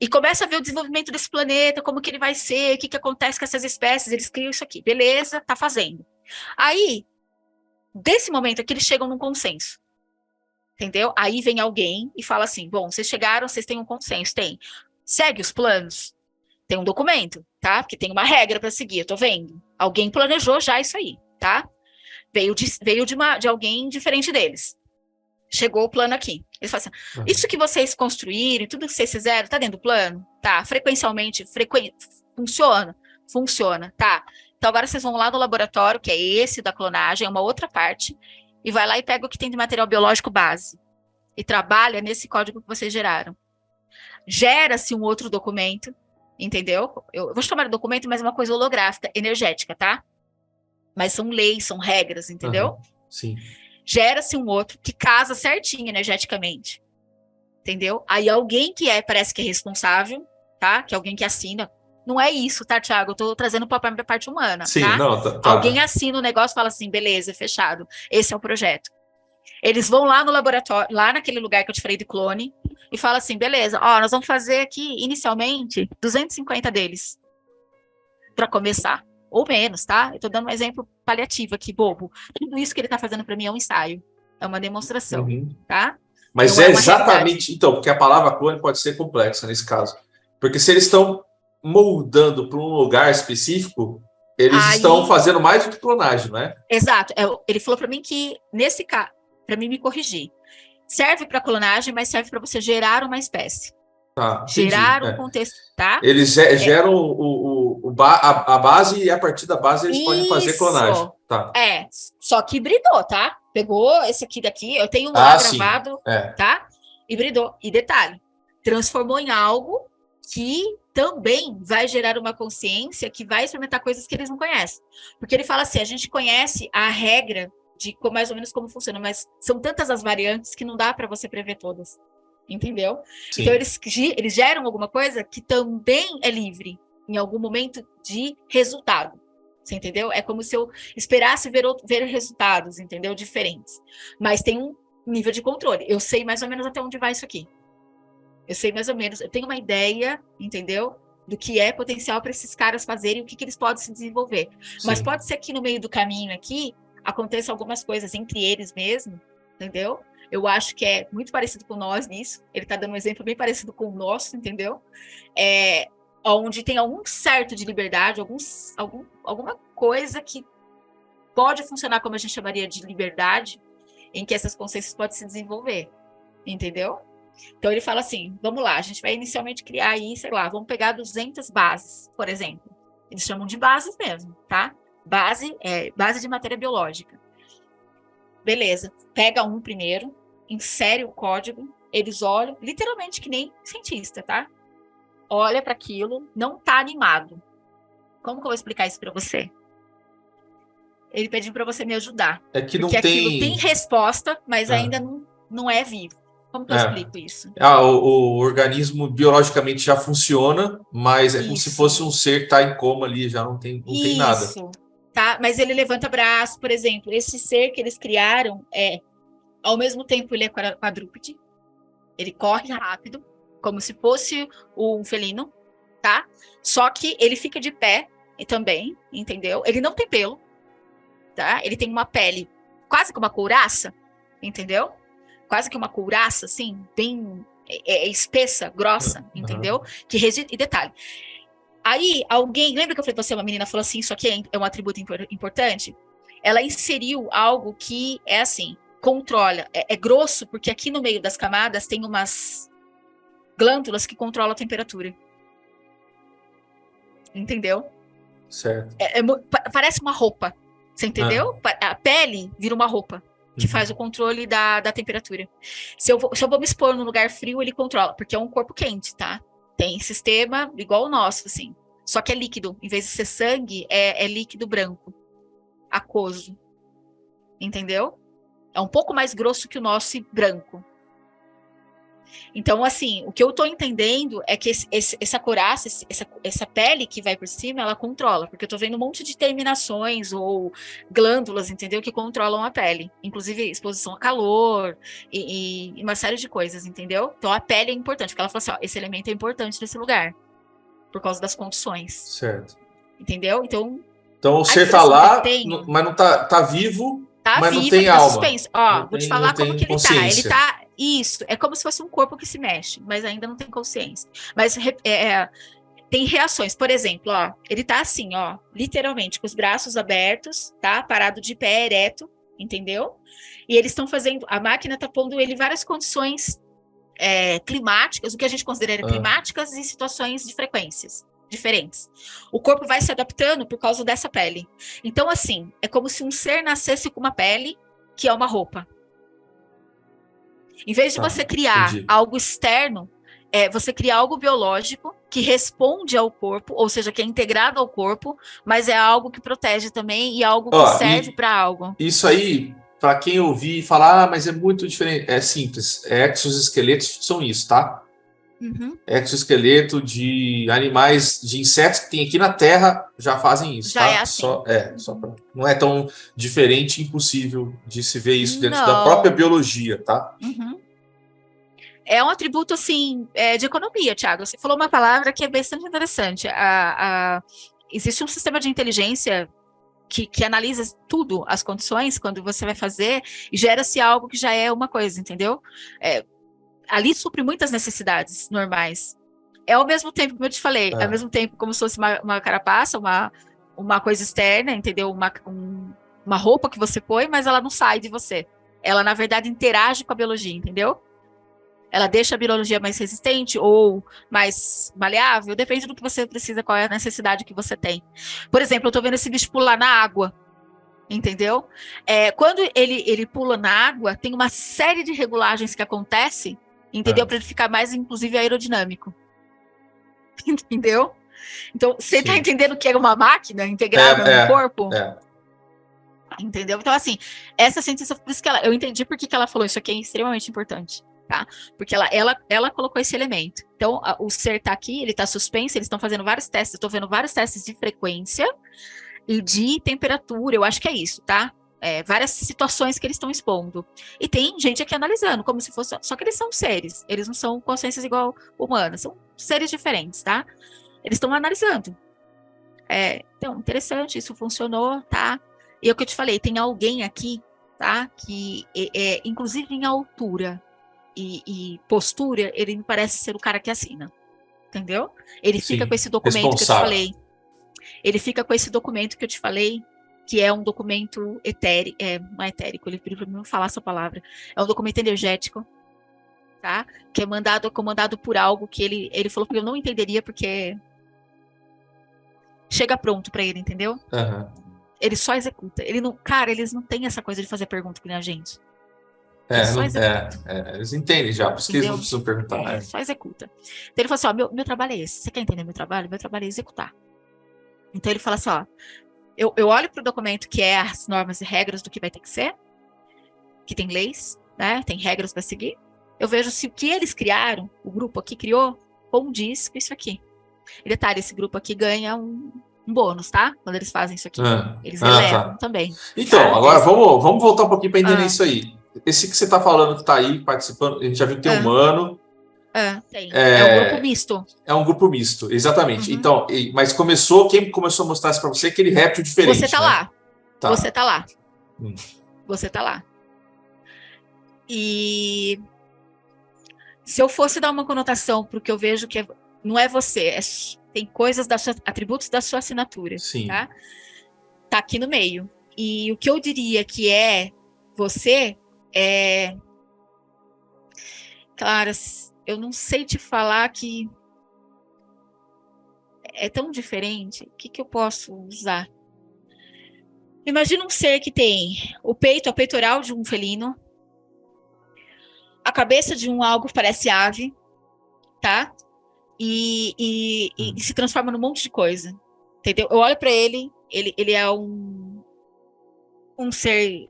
E começa a ver o desenvolvimento desse planeta, como que ele vai ser, o que acontece com essas espécies, eles criam isso aqui. Beleza, tá fazendo. Aí, desse momento aqui, eles chegam num consenso. Entendeu? Aí vem alguém e fala assim, bom, vocês chegaram, vocês têm um consenso, tem. Segue os planos. Tem um documento, tá? Porque tem uma regra para seguir, eu tô vendo. Alguém planejou já isso aí, tá? Veio de alguém diferente deles. Chegou o plano aqui. Eles falam assim, isso que vocês construíram, tudo que vocês fizeram, tá dentro do plano? Tá, frequencialmente, funciona? Funciona, tá. Então agora vocês vão lá no laboratório, que é esse da clonagem, é uma outra parte, e vai lá e pega o que tem de material biológico base. E trabalha nesse código que vocês geraram. Gera-se um outro documento, entendeu? Eu vou chamar de documento, mas é uma coisa holográfica, energética, tá? Mas são leis, são regras, entendeu? Sim. Gera-se um outro que casa certinho energeticamente, entendeu? Aí alguém que parece que é responsável, tá? Que é alguém que assina. Não é isso, tá, Thiago? Eu tô trazendo para a parte humana, sim, tá? Não, tá. Alguém assina o negócio e fala assim, beleza, fechado. Esse é o projeto. Eles vão lá no laboratório, lá naquele lugar que eu te falei de clone, e fala assim, beleza, nós vamos fazer aqui, inicialmente, 250 deles, para começar, ou menos, tá? Eu tô dando um exemplo paliativo aqui, bobo. Tudo isso que ele tá fazendo para mim é um ensaio, é uma demonstração, tá? Mas não é exatamente, realidade. Então, porque a palavra clone pode ser complexa nesse caso. Porque se eles estão moldando para um lugar específico, eles estão fazendo mais do que clonagem, não é? Exato. Ele falou para mim que, nesse caso, para mim me corrigir, serve para clonagem, mas serve para você gerar uma espécie. Tá, gerar um contexto, tá? Eles geram a base e a partir da base eles podem fazer clonagem. Tá. Só que hibridou, tá? Pegou esse aqui daqui, eu tenho lá gravado, tá? Hibridou. E detalhe, transformou em algo que também vai gerar uma consciência que vai experimentar coisas que eles não conhecem. Porque ele fala assim, a gente conhece a regra de mais ou menos como funciona, mas são tantas as variantes que não dá para você prever todas. Entendeu? Sim. Então, eles geram alguma coisa que também é livre em algum momento de resultado. Você entendeu? É como se eu esperasse ver resultados, entendeu? Diferentes. Mas tem um nível de controle. Eu sei mais ou menos até onde vai isso aqui. Eu sei mais ou menos, eu tenho uma ideia, entendeu? Do que é potencial para esses caras fazerem, o que eles podem se desenvolver. Sim. Mas pode ser que no meio do caminho aqui aconteça algumas coisas entre eles mesmo, entendeu? Eu acho que é muito parecido com nós nisso. Ele está dando um exemplo bem parecido com o nosso, entendeu? Onde tem algum certo de liberdade, alguma coisa que pode funcionar como a gente chamaria de liberdade, em que essas consciências podem se desenvolver, entendeu? Então ele fala assim, vamos lá, a gente vai inicialmente criar aí, sei lá, vamos pegar 200 bases, por exemplo. Eles chamam de bases mesmo, tá? Base de matéria biológica. Beleza, pega um primeiro, insere o código, eles olham, literalmente que nem cientista, tá? Olha para aquilo, não tá animado. Como que eu vou explicar isso para você? Ele pediu para você me ajudar. É que porque aquilo tem resposta, mas ainda não é vivo. Como que eu explico isso? O organismo biologicamente já funciona, mas é como se fosse um ser que está em coma ali, já não tem nada. Isso, tá? Mas ele levanta braço, por exemplo. Esse ser que eles criaram ao mesmo tempo ele é quadrúpede, ele corre rápido, como se fosse um felino, tá? Só que ele fica de pé também, entendeu? Ele não tem pelo, tá? Ele tem uma pele quase que uma couraça, entendeu? Quase que uma couraça, assim, bem espessa, grossa, entendeu? Que resiste, e detalhe, Aí, alguém, lembra que eu falei pra você, uma menina falou assim, isso aqui é um atributo importante? Ela inseriu algo que é assim, controla, é grosso, porque aqui no meio das camadas tem umas glândulas que controlam a temperatura. Entendeu? Certo. Parece uma roupa, você entendeu? A pele vira uma roupa que faz o controle da temperatura. Se eu vou me expor num lugar frio, ele controla, porque é um corpo quente, tá? Tem sistema igual o nosso, assim. Só que é líquido. Em vez de ser sangue, é líquido branco. Aquoso. Entendeu? É um pouco mais grosso que o nosso e branco. Então, assim, o que eu tô entendendo é que essa couraça, essa pele que vai por cima, ela controla. Porque eu tô vendo um monte de terminações ou glândulas, entendeu? Que controlam a pele. Inclusive, exposição a calor e uma série de coisas, entendeu? Então, a pele é importante. Porque ela falou assim, ó, esse elemento é importante nesse lugar. Por causa das condições. Certo. Entendeu? Então o ser tá lá, mas não tá vivo, mas vivo, não tem tá alma. Suspenso. Ó, não vou te falar como que ele tá. Ele consciência. tá... Isso, é como se fosse um corpo que se mexe, mas ainda não tem consciência. Mas tem reações. Por exemplo, ó, ele tá assim, ó, literalmente, com os braços abertos, tá? Parado de pé, ereto, entendeu? E eles estão fazendo... A máquina tá pondo ele em várias condições climáticas, o que a gente considera climáticas e situações de frequências diferentes. O corpo vai se adaptando por causa dessa pele. Então, assim, é como se um ser nascesse com uma pele que é uma roupa. Em vez de você criar algo externo, você cria algo biológico que responde ao corpo, ou seja, que é integrado ao corpo, mas é algo que protege também e algo que serve para algo. Isso aí, para quem ouvir falar, mas é muito diferente, é simples. Exoesqueletos são isso, tá? Exoesqueleto de animais, de insetos que tem aqui na Terra já fazem isso, já tá? É assim. Não é tão diferente e impossível de se ver isso dentro da própria biologia, tá? É um atributo, assim, de economia, Thiago. Você falou uma palavra que é bastante interessante. Existe um sistema de inteligência que analisa tudo, as condições, quando você vai fazer, e gera-se algo que já é uma coisa, entendeu? Ali supre muitas necessidades normais. Ao mesmo tempo, como eu te falei, ao mesmo tempo como se fosse uma carapaça, uma coisa externa, entendeu? Uma roupa que você põe, mas ela não sai de você. Ela, na verdade, interage com a biologia, entendeu? Ela deixa a biologia mais resistente ou mais maleável, depende do que você precisa, qual é a necessidade que você tem. Por exemplo, eu tô vendo esse bicho pular na água, entendeu? Quando ele pula na água, tem uma série de regulagens que acontecem, entendeu? Para ele ficar mais, inclusive, aerodinâmico. Entendeu? Então, você tá entendendo que é uma máquina integrada no corpo? Entendeu? Então, assim, essa cientista, por isso que eu entendi por que ela falou isso aqui é extremamente importante. Tá? Porque ela colocou esse elemento. Então, o ser tá aqui, ele tá suspenso, eles estão fazendo vários testes, eu tô vendo vários testes de frequência e de temperatura, eu acho que é isso, tá? Várias situações que eles estão expondo. E tem gente aqui analisando, como se fosse... Só que eles são seres, eles não são consciências igual humanas, são seres diferentes, tá? Eles estão analisando. Então, interessante, isso funcionou, tá? E é o que eu te falei, tem alguém aqui, tá? Que, inclusive em altura, e postura, ele me parece ser o cara que assina, entendeu? Ele fica com esse documento que eu te falei. Ele fica com esse documento que eu te falei, que é um documento etérico, não é etérico, ele pediu para mim não falar essa palavra. É um documento energético, tá? Que é comandado por algo que ele falou que eu não entenderia porque chega pronto para ele, entendeu? Ele só executa. Eles não têm essa coisa de fazer pergunta que nem a gente. Eles entendem já, por isso que eles não precisam perguntar. Só executa. Então ele falou assim, ó, meu trabalho é esse. Você quer entender meu trabalho? Meu trabalho é executar. Então ele fala assim, ó, eu olho para o documento que é as normas e regras do que vai ter que ser, que tem leis, né? Tem regras para seguir. Eu vejo se o que eles criaram, o grupo aqui criou, condiz com isso aqui. E detalhe, esse grupo aqui ganha um bônus, tá? Quando eles fazem isso aqui. Eles elevam também. Então, agora vamos voltar um pouquinho para entender isso aí. Esse que você está falando que está aí participando, a gente já viu que tem humano. Tem. É um grupo misto. É um grupo misto, exatamente. Então, mas quem começou a mostrar isso para você é aquele réptil diferente. Você tá lá. Tá. Você tá lá. Você tá lá. E se eu fosse dar uma conotação pro que eu vejo que não é você, tem atributos da sua assinatura. Sim. Tá? Tá aqui no meio. E o que eu diria que é você é... Claro, eu não sei te falar que é tão diferente. O que eu posso usar? Imagina um ser que tem a peitoral de um felino, a cabeça de algo que parece ave, tá? E se transforma num monte de coisa. Entendeu? Eu olho para ele é um ser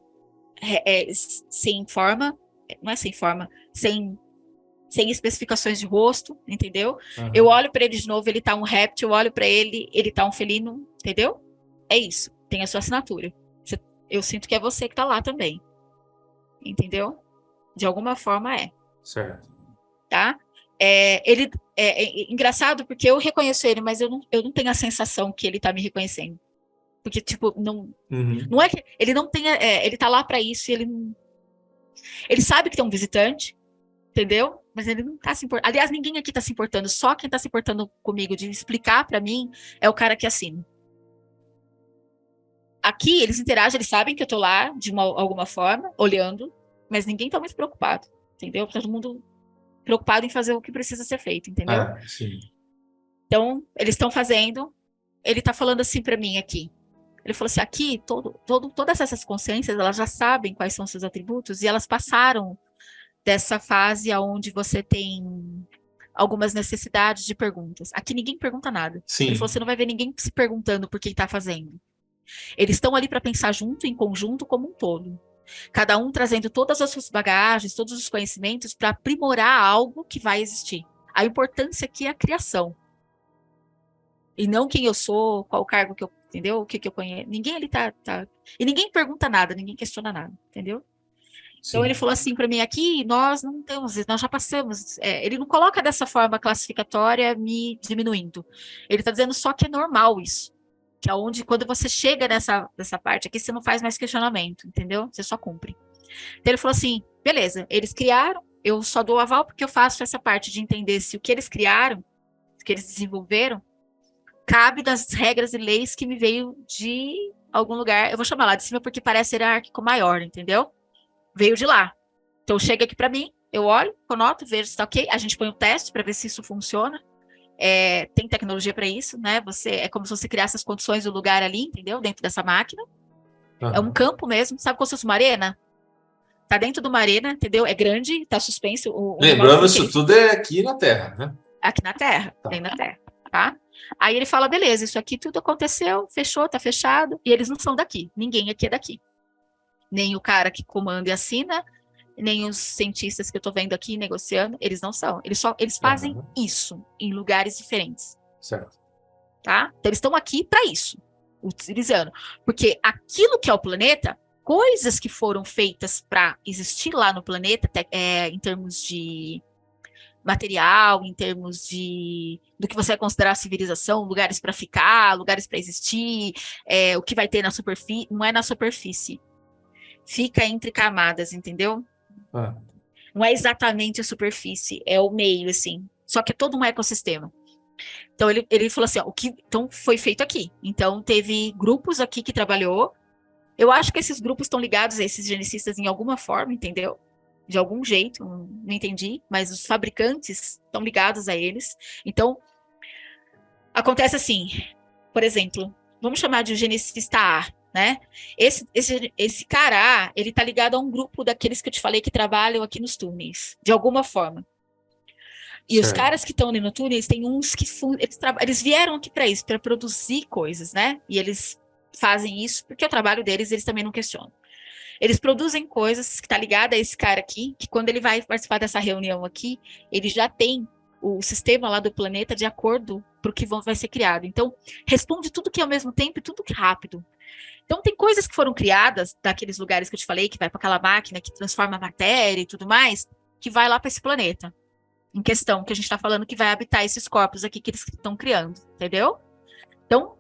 sem forma, não é sem forma, sem especificações de rosto, entendeu? Eu olho para ele de novo, ele tá um réptil, eu olho para ele tá um felino, entendeu? É isso, tem a sua assinatura. Eu sinto que é você que tá lá também, entendeu? De alguma forma é. Certo. Tá? Ele é engraçado porque eu reconheço ele, mas eu não tenho a sensação que ele tá me reconhecendo. Porque, tipo, não é que ele não tenha. Ele tá lá para isso e ele sabe que tem um visitante, entendeu? Mas ele não tá se importando. Aliás, ninguém aqui tá se importando. Só quem tá se importando comigo de explicar para mim é o cara que assina. Aqui eles interagem, eles sabem que eu tô lá de alguma forma, olhando, mas ninguém tá muito preocupado, entendeu? Todo mundo preocupado em fazer o que precisa ser feito, entendeu? Sim. Então, eles estão fazendo. Ele tá falando assim para mim aqui. Ele falou assim, aqui, todas essas consciências, elas já sabem quais são seus atributos e elas passaram dessa fase onde você tem algumas necessidades de perguntas. Aqui ninguém pergunta nada. Sim. Ele falou, você não vai ver ninguém se perguntando por que está fazendo. Eles estão ali para pensar junto, em conjunto, como um todo. Cada um trazendo todas as suas bagagens, todos os conhecimentos para aprimorar algo que vai existir. A importância aqui é a criação. E não quem eu sou, qual o cargo que eu, entendeu? O que eu conheço. Ninguém ali tá. E ninguém pergunta nada, ninguém questiona nada, entendeu? Sim. Então ele falou assim para mim aqui, nós não temos, nós já passamos. Ele não coloca dessa forma classificatória me diminuindo. Ele está dizendo só que é normal isso. Que é onde, quando você chega nessa parte aqui, você não faz mais questionamento, entendeu? Você só cumpre. Então ele falou assim, beleza, eles criaram, eu só dou aval porque eu faço essa parte de entender se o que eles criaram, o que eles desenvolveram, cabe das regras e leis que me veio de algum lugar. Eu vou chamar lá de cima porque parece hierárquico maior, entendeu? Veio de lá. Então chega aqui para mim, eu olho, conoto, vejo se tá ok. A gente põe um teste para ver se isso funciona. Tem tecnologia para isso, né? É como se você criasse as condições do lugar ali, entendeu? Dentro dessa máquina. É um campo mesmo, sabe como se fosse uma arena? Tá dentro de uma arena, entendeu? É grande, tá suspenso. Lembrando, isso tudo é aqui na Terra, né? Aqui na Terra, tá. Bem na Terra, tá? Aí ele fala, beleza, isso aqui tudo aconteceu, fechou, tá fechado, e eles não são daqui, ninguém aqui é daqui. Nem o cara que comanda e assina, nem os cientistas que eu tô vendo aqui negociando, eles não são. Eles fazem isso em lugares diferentes. Certo. Tá? Então eles estão aqui para isso, utilizando. Porque aquilo que é o planeta, coisas que foram feitas para existir lá no planeta, em termos de material, em termos do que você vai considerar civilização, lugares para ficar, lugares para existir, o que vai ter na superfície, não é na superfície. Fica entre camadas, entendeu? Não é exatamente a superfície, é o meio, assim. Só que é todo um ecossistema. Então ele falou assim, então foi feito aqui. Então teve grupos aqui que trabalhou. Eu acho que esses grupos estão ligados a esses geneticistas em alguma forma, entendeu? De algum jeito, não entendi, mas os fabricantes estão ligados a eles. Então, acontece assim, por exemplo, vamos chamar de geneticista A, né? Esse cara A, ele tá ligado a um grupo daqueles que eu te falei que trabalham aqui nos túneis, de alguma forma. E certo. Os caras que estão ali no túneis, tem uns que eles vieram aqui para isso, para produzir coisas, né? E eles fazem isso porque o trabalho deles, eles também não questionam. Eles produzem coisas que tá ligada a esse cara aqui, que quando ele vai participar dessa reunião aqui, ele já tem o sistema lá do planeta de acordo para o que vai ser criado. Então, responde tudo que é ao mesmo tempo e tudo que é rápido. Então, tem coisas que foram criadas daqueles lugares que eu te falei, que vai para aquela máquina que transforma a matéria e tudo mais, que vai lá para esse planeta em questão, que a gente está falando que vai habitar esses corpos aqui que eles estão criando, entendeu? Então,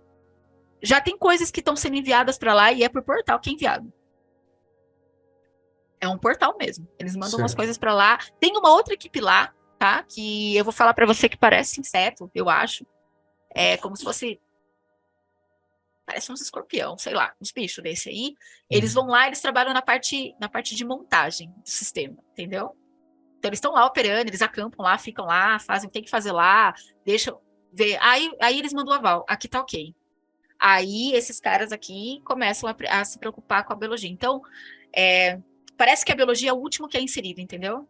já tem coisas que estão sendo enviadas para lá e é por portal que é enviado. É um portal mesmo. Eles mandam umas coisas para lá. Tem uma outra equipe lá, tá? Que eu vou falar para você que parece inseto, eu acho. é como se fosse, parece uns escorpião, sei lá, uns bichos desse aí. Eles vão lá, eles trabalham na parte de montagem do sistema, entendeu? Então eles estão lá operando, eles acampam lá, ficam lá, fazem o que tem que fazer lá, deixam ver. Aí eles mandam o aval, aqui tá ok. Aí esses caras aqui começam a se preocupar com a biologia. Então, parece que a biologia é o último que é inserido, entendeu?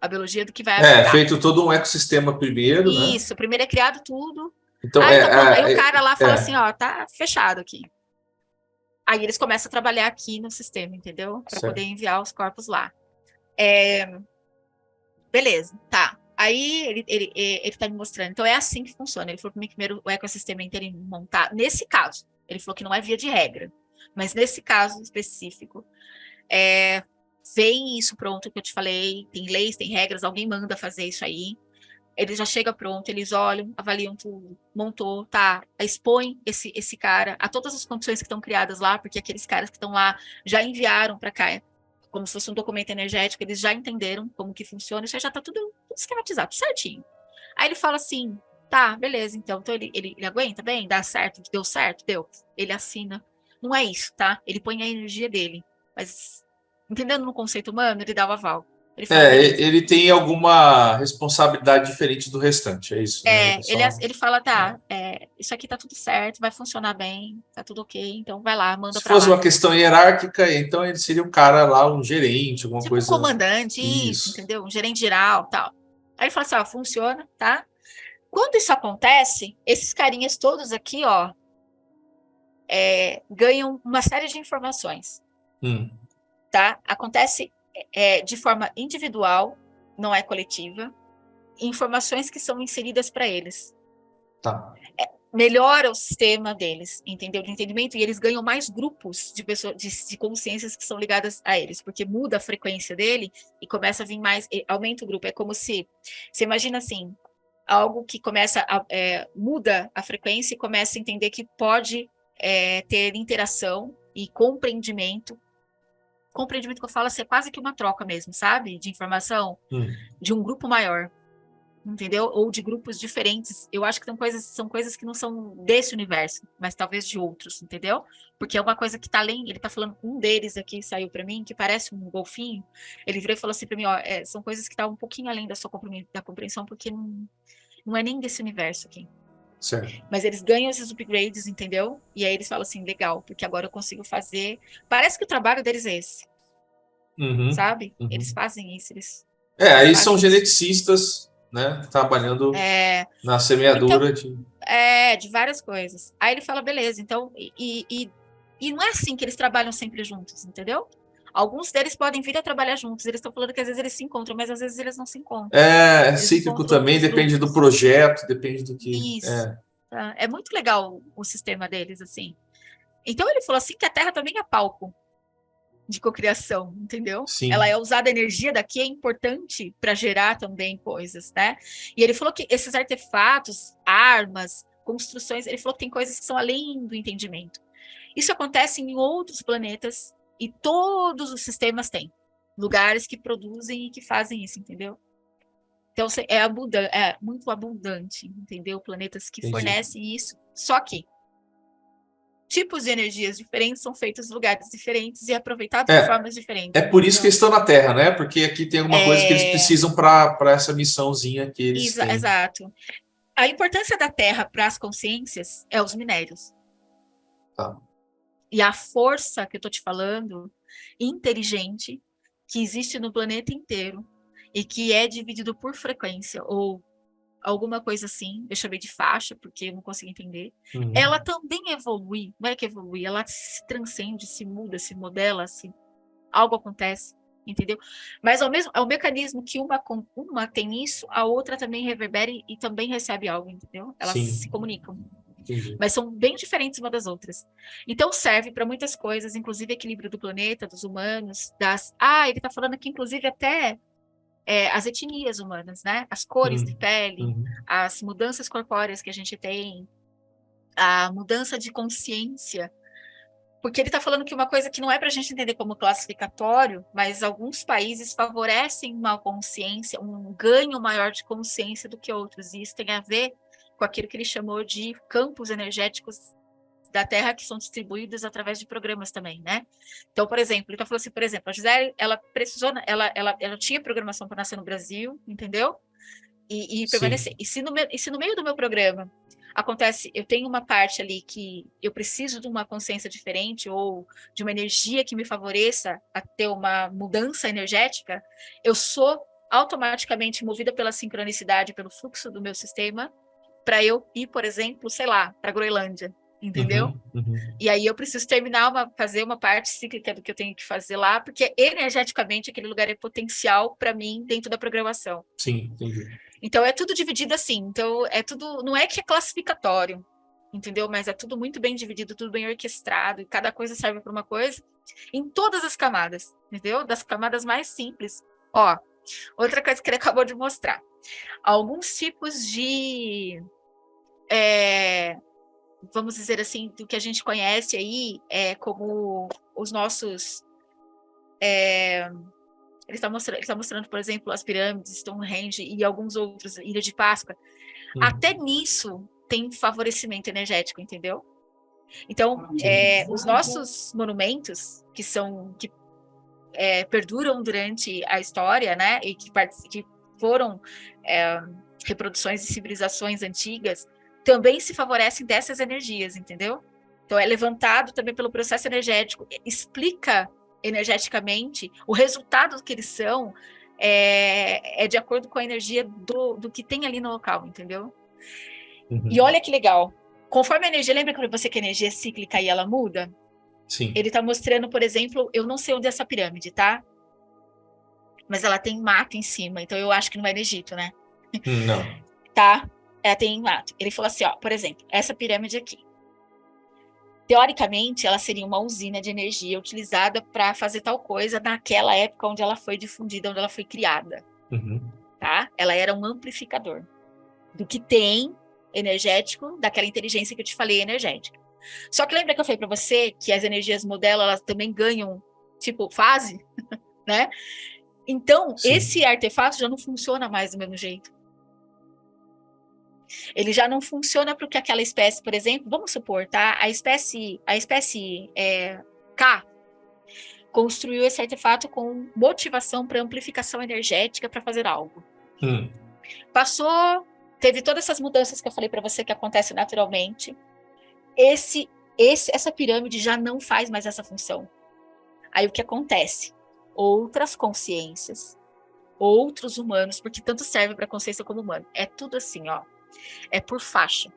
A biologia do que vai afetar. Feito todo um ecossistema primeiro, né? Isso, primeiro é criado tudo. Então, Tá bom. Aí o cara lá fala assim, ó, tá fechado aqui. Aí eles começam a trabalhar aqui no sistema, entendeu? Para poder enviar os corpos lá. Beleza, tá. Aí ele tá me mostrando. Então é assim que funciona. Ele falou para mim que primeiro o ecossistema inteiro montado. Nesse caso, ele falou que não é via de regra. Mas nesse caso específico, vem isso pronto que eu te falei. Tem leis, tem regras, alguém manda fazer isso aí. Ele já chega pronto, eles olham, avaliam tudo, montou, tá, expõe esse cara a todas as condições que estão criadas lá, porque aqueles caras que estão lá já enviaram para cá, como se fosse um documento energético, eles já entenderam como que funciona, isso aí já tá tudo esquematizado, tudo certinho. Aí ele fala assim, tá, beleza, então ele aguenta bem, dá certo, deu certo, deu. Ele assina. Não é isso, tá? Ele põe a energia dele, mas entendendo no conceito humano, ele dá o aval. Ele fala, ele tem alguma responsabilidade diferente do restante, é isso, né? Ele fala, tá, isso aqui tá tudo certo, vai funcionar bem, tá tudo ok, então vai lá, manda pra lá. Se fosse uma questão hierárquica, então ele seria um cara lá, um gerente, alguma tipo coisa... um comandante, isso, entendeu? Um gerente geral, tal. Aí ele fala assim, ó, funciona, tá? Quando isso acontece, esses carinhas todos aqui, ó, ganham uma série de informações, tá? Acontece de forma individual, não é coletiva, informações que são inseridas para eles. Tá. Melhora o sistema deles, entendeu? De entendimento, e eles ganham mais grupos de pessoas, de consciências que são ligadas a eles, porque muda a frequência dele e começa a vir mais, aumenta o grupo. É como se, você imagina assim, algo que começa muda a frequência e começa a entender que pode ter interação e compreendimento. Compreendimento que eu falo assim, é quase que uma troca mesmo, sabe? De informação de um grupo maior. Entendeu? Ou de grupos diferentes. Eu acho que são coisas que não são desse universo, mas talvez de outros, entendeu? Porque é uma coisa que tá além, ele tá falando, um deles aqui saiu para mim, que parece um golfinho, ele virou e falou assim para mim, ó, são coisas que tá um pouquinho além da sua compreensão, porque não é nem desse universo aqui. Certo. Mas eles ganham esses upgrades, entendeu? E aí eles falam assim, legal, porque agora eu consigo fazer... Parece que o trabalho deles é esse. Sabe? Eles fazem isso, aí são geneticistas, né, trabalhando na semeadura então, de várias coisas. Aí ele fala, beleza, então, e não é assim que eles trabalham sempre juntos, entendeu? Alguns deles podem vir a trabalhar juntos, eles estão falando que às vezes eles se encontram, mas às vezes eles não se encontram. Eles cíclico também, depende do projeto, depende do que... Isso. Tá? É muito legal o sistema deles, assim. Então ele falou assim que a Terra também é palco de cocriação, entendeu? Sim. Ela é usada, a energia daqui é importante para gerar também coisas, né? E ele falou que esses artefatos, armas, construções, ele falou que tem coisas que são além do entendimento. Isso acontece em outros planetas e todos os sistemas têm lugares que produzem e que fazem isso, entendeu? Então é muito abundante, entendeu? Planetas que fornecem isso, só que tipos de energias diferentes são feitos em lugares diferentes e aproveitados de formas diferentes. É por isso que eles estão na Terra, né? Porque aqui tem alguma coisa que eles precisam para essa missãozinha que eles têm. Exato. A importância da Terra para as consciências é os minérios. Tá. E a força que eu estou te falando, inteligente, que existe no planeta inteiro e que é dividido por frequência ou alguma coisa assim, deixa eu ver de faixa, porque eu não consigo entender. Ela também evolui, não é que evolui, ela se transcende, se muda, se modela, algo acontece, entendeu? Mas é o mecanismo que uma tem isso, a outra também reverbera e também recebe algo, entendeu? Elas se comunicam. Entendi. Mas são bem diferentes uma das outras. Então serve para muitas coisas, inclusive equilíbrio do planeta, dos humanos, ele está falando aqui, inclusive, até as etnias humanas, né? As cores de pele, as mudanças corpóreas que a gente tem, a mudança de consciência. Porque ele está falando que uma coisa que não é para a gente entender como classificatório, mas alguns países favorecem uma consciência, um ganho maior de consciência do que outros. E isso tem a ver com aquilo que ele chamou de campos energéticos da Terra, que são distribuídos através de programas também, né? Então, por exemplo, ele tá falando assim, por exemplo, a Gisele, ela precisou, ela tinha programação para nascer no Brasil, entendeu? E permanecer. E se no meio do meu programa acontece, eu tenho uma parte ali que eu preciso de uma consciência diferente ou de uma energia que me favoreça a ter uma mudança energética, eu sou automaticamente movida pela sincronicidade, pelo fluxo do meu sistema, para eu ir, por exemplo, sei lá, para a Groenlândia, entendeu? E aí eu preciso fazer uma parte cíclica do que eu tenho que fazer lá, porque energeticamente aquele lugar é potencial para mim dentro da programação. Sim, entendi. Então é tudo dividido assim. Então é tudo, não é que é classificatório, entendeu? Mas é tudo muito bem dividido, tudo bem orquestrado, e cada coisa serve para uma coisa, em todas as camadas, entendeu? Das camadas mais simples. Ó, outra coisa que ele acabou de mostrar. Alguns tipos de vamos dizer assim, do que a gente conhece aí, como os nossos. Ele está mostrando, por exemplo, as pirâmides, Stonehenge e alguns outros, Ilha de Páscoa. Até nisso tem favorecimento energético, entendeu? Então, os nossos monumentos, que perduram durante a história, né, e que foram reproduções de civilizações antigas, também se favorecem dessas energias, entendeu? Então, é levantado também pelo processo energético, explica energeticamente o resultado que eles são, é de acordo com a energia do que tem ali no local, entendeu? E olha que legal, conforme a energia, lembra que você que a energia é cíclica e ela muda? Sim. Ele está mostrando, por exemplo, eu não sei onde é essa pirâmide, tá? Mas ela tem mato em cima, então eu acho que não é no Egito, né? Não. Tá? Ela tem mato. Ele falou assim, ó, por exemplo, essa pirâmide aqui. Teoricamente, ela seria uma usina de energia utilizada para fazer tal coisa naquela época onde ela foi difundida, onde ela foi criada. Tá? Ela era um amplificador do que tem energético, daquela inteligência que eu te falei energética. Só que lembra que eu falei para você que as energias modelo, elas também ganham, tipo, fase, né? Então, Sim. Esse artefato já não funciona mais do mesmo jeito. Ele já não funciona porque aquela espécie, por exemplo, vamos supor, tá? A espécie K construiu esse artefato com motivação para amplificação energética para fazer algo. Passou, teve todas essas mudanças que eu falei para você que acontecem naturalmente. Essa pirâmide já não faz mais essa função. Aí o que acontece? Outras consciências, outros humanos, porque tanto serve para consciência como humano. É tudo assim, ó. É por faixa.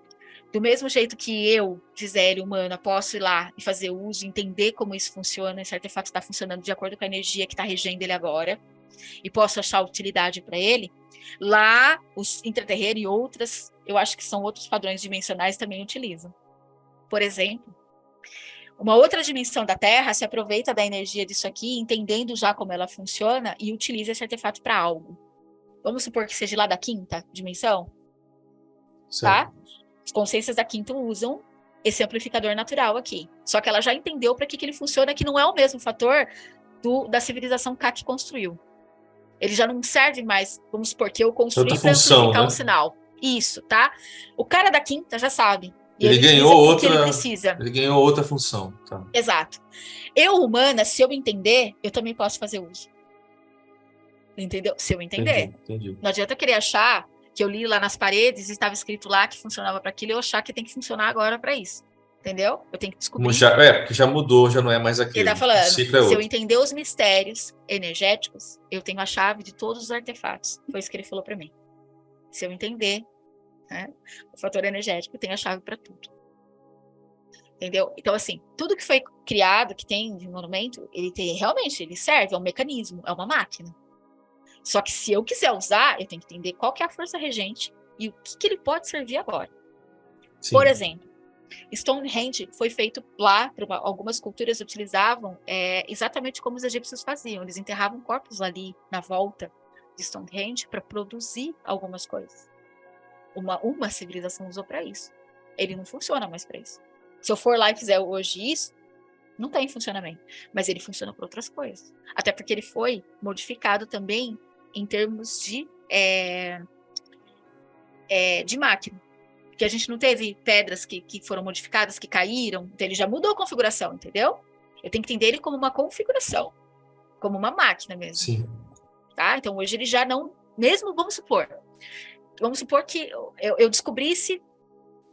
Do mesmo jeito que eu, Gisele, humana, posso ir lá e fazer uso, entender como isso funciona, esse artefato está funcionando de acordo com a energia que está regendo ele agora, e posso achar utilidade para ele, lá os intraterreno e outras, eu acho que são outros padrões dimensionais também utilizam. Por exemplo, uma outra dimensão da Terra se aproveita da energia disso aqui, entendendo já como ela funciona, e utiliza esse artefato para algo. Vamos supor que seja lá da quinta dimensão? Tá? As consciências da quinta usam esse amplificador natural aqui. Só que ela já entendeu para que ele funciona, que não é o mesmo fator da civilização K que construiu. Ele já não serve mais, vamos supor, que eu construí para amplificar um sinal. Isso, tá? O cara da quinta já sabe. E ele ganhou outra, o que ele precisa. Ele ganhou outra função. Tá. Exato. Eu, humana, se eu entender, eu também posso fazer uso. Entendeu? Se eu entender. Entendi. Não adianta eu querer achar que eu li lá nas paredes e estava escrito lá que funcionava para aquilo, e eu achar que tem que funcionar agora para isso. Entendeu? Eu tenho que descobrir. Porque já mudou, já não é mais aquilo. Ele tá falando, se eu entender os mistérios energéticos, eu tenho a chave de todos os artefatos. Foi isso que ele falou para mim. Se eu entender, né, o fator energético, eu tenho a chave para tudo. Entendeu? Então, assim, tudo que foi criado, que tem de monumento, realmente, ele serve, é um mecanismo, é uma máquina. Só que se eu quiser usar, eu tenho que entender qual que é a força regente e o que ele pode servir agora. Sim. Por exemplo, Stonehenge foi feito lá, algumas culturas utilizavam exatamente como os egípcios faziam. Eles enterravam corpos ali na volta de Stonehenge para produzir algumas coisas. Uma civilização usou para isso. Ele não funciona mais para isso. Se eu for lá e fizer hoje isso, não está em funcionamento. Mas ele funciona para outras coisas. Até porque ele foi modificado também em termos de máquina. que a gente não teve pedras que foram modificadas, que caíram, então ele já mudou a configuração, entendeu? Eu tenho que entender ele como uma configuração, como uma máquina mesmo. Sim. Tá? Então hoje ele já não, mesmo vamos supor que eu descobrisse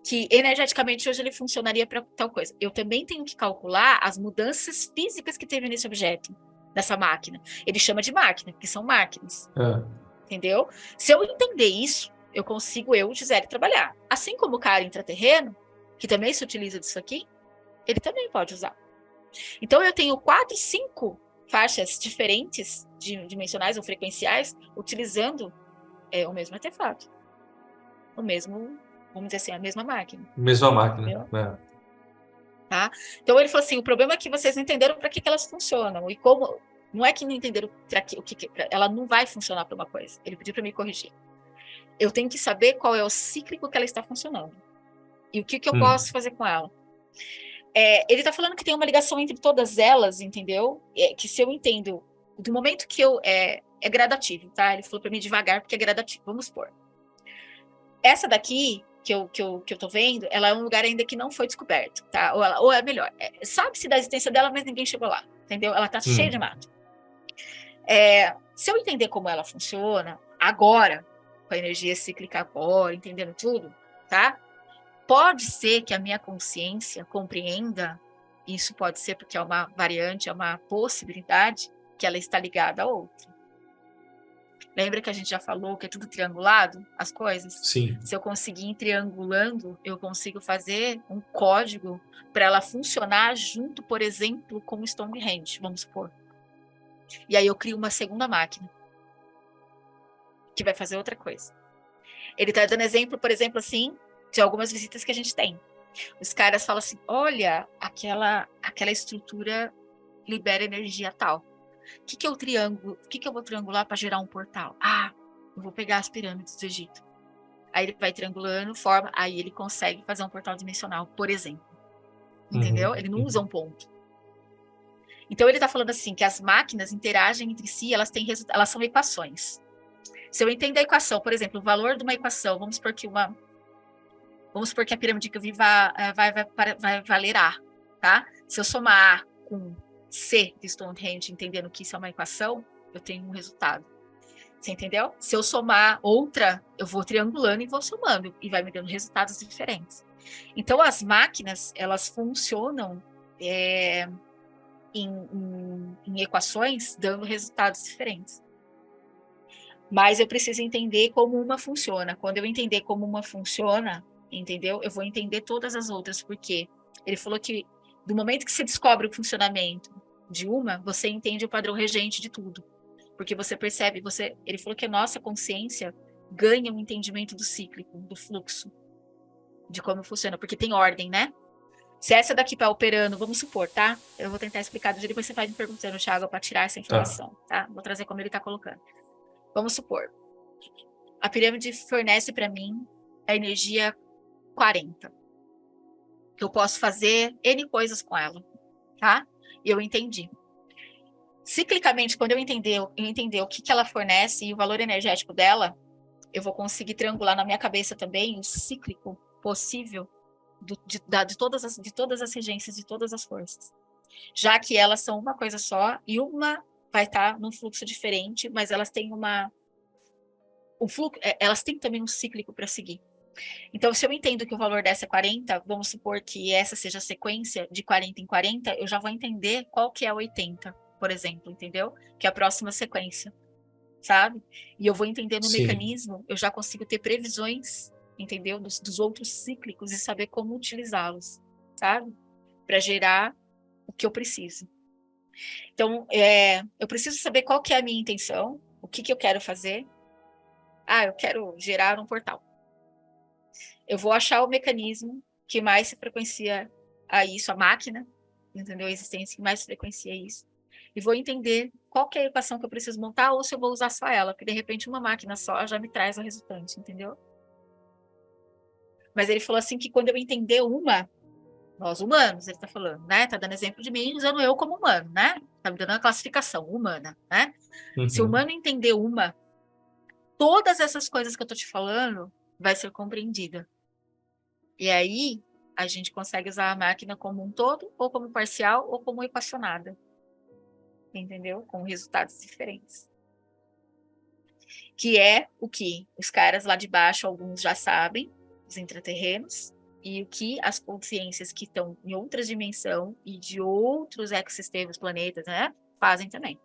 que energeticamente hoje ele funcionaria para tal coisa. Eu também tenho que calcular as mudanças físicas que teve nesse objeto, nessa máquina. Ele chama de máquina, porque são máquinas. Entendeu? Se eu entender isso, eu consigo, Gisele, trabalhar. Assim como o cara intraterreno, que também se utiliza disso aqui, ele também pode usar. Então eu tenho 4, 5 faixas diferentes, dimensionais ou frequenciais, utilizando o mesmo artefato. O mesmo, vamos dizer assim, a mesma máquina. Mesma máquina. Tá? Então ele falou assim, o problema é que vocês não entenderam para que elas funcionam. E como, não é que não entenderam ela não vai funcionar para uma coisa. Ele pediu para me corrigir. Eu tenho que saber qual é o cíclico que ela está funcionando. E o que eu posso fazer com ela. Ele está falando que tem uma ligação entre todas elas, entendeu? Que se eu entendo, do momento que é gradativo, tá? Ele falou para mim devagar, porque é gradativo. Vamos supor. Essa daqui, que eu tô vendo, ela é um lugar ainda que não foi descoberto, tá? Ou é melhor, sabe-se da existência dela, mas ninguém chegou lá, entendeu? Ela tá cheia de mato. Se eu entender como ela funciona, agora, com a energia cíclica agora, entendendo tudo, tá? Pode ser que a minha consciência compreenda, isso pode ser porque é uma variante, é uma possibilidade, que ela está ligada a outra. Lembra que a gente já falou que é tudo triangulado, as coisas? Sim. Se eu conseguir ir triangulando, eu consigo fazer um código para ela funcionar junto, por exemplo, com o Stonehenge, vamos supor. E aí eu crio uma segunda máquina, que vai fazer outra coisa. Ele está dando exemplo, por exemplo, assim, de algumas visitas que a gente tem. Os caras falam assim, olha, aquela estrutura libera energia tal. O que eu vou triangular para gerar um portal? Eu vou pegar as pirâmides do Egito. Aí ele vai triangulando, forma, aí ele consegue fazer um portal dimensional, por exemplo. Entendeu? Ele não usa um ponto. Então ele está falando assim, que as máquinas interagem entre si, elas são equações. Se eu entender a equação, por exemplo, o valor de uma equação, vamos supor que a pirâmide que eu vi vai valer A, tá? Se eu somar A com C de Stonehenge, entendendo que isso é uma equação, eu tenho um resultado. Você entendeu? Se eu somar outra, eu vou triangulando e vou somando, e vai me dando resultados diferentes. Então, as máquinas, elas funcionam em equações, dando resultados diferentes. Mas eu preciso entender como uma funciona. Quando eu entender como uma funciona, entendeu? Eu vou entender todas as outras, porque ele falou que do momento que você descobre o funcionamento de uma, você entende o padrão regente de tudo. Porque você percebe, ele falou que a nossa consciência ganha um entendimento do cíclico, do fluxo, de como funciona, porque tem ordem, né? Se essa daqui está operando, vamos supor, tá? Eu vou tentar explicar do jeito, depois você vai me perguntando, Thiago, para tirar essa informação, tá? Vou trazer como ele está colocando. Vamos supor, a pirâmide fornece para mim a energia 40. Eu posso fazer N coisas com ela, tá? E eu entendi. Ciclicamente, quando eu entender o que ela fornece e o valor energético dela, eu vou conseguir triangular na minha cabeça também o cíclico possível de todas as regências, de todas as forças. Já que elas são uma coisa só e uma vai estar num fluxo diferente, mas elas têm elas têm também um cíclico para seguir. Então, se eu entendo que o valor dessa é 40, vamos supor que essa seja a sequência de 40 em 40, eu já vou entender qual que é a 80, por exemplo, entendeu? Que é a próxima sequência, sabe? E eu vou entender no mecanismo, eu já consigo ter previsões, entendeu? Dos outros cíclicos e saber como utilizá-los, sabe? Para gerar o que eu preciso. Então, eu preciso saber qual que é a minha intenção, o que eu quero fazer. Eu quero gerar um portal. Eu vou achar o mecanismo que mais se frequencia a isso, a máquina, entendeu? A existência que mais se frequencia isso. E vou entender qual que é a equação que eu preciso montar ou se eu vou usar só ela, porque de repente uma máquina só já me traz o resultante, entendeu? Mas ele falou assim que quando eu entender nós humanos, ele tá falando, né? Tá dando exemplo de mim, usando eu como humano, né? Tá me dando uma classificação humana, né? Se o humano entender todas essas coisas que eu tô te falando vai ser compreendida. E aí, a gente consegue usar a máquina como um todo, ou como parcial, ou como equacionada. Entendeu? Com resultados diferentes. Que é o que os caras lá de baixo, alguns já sabem, os intraterrenos, e o que as consciências que estão em outra dimensão e de outros ecossistemas, planetas, né, fazem também.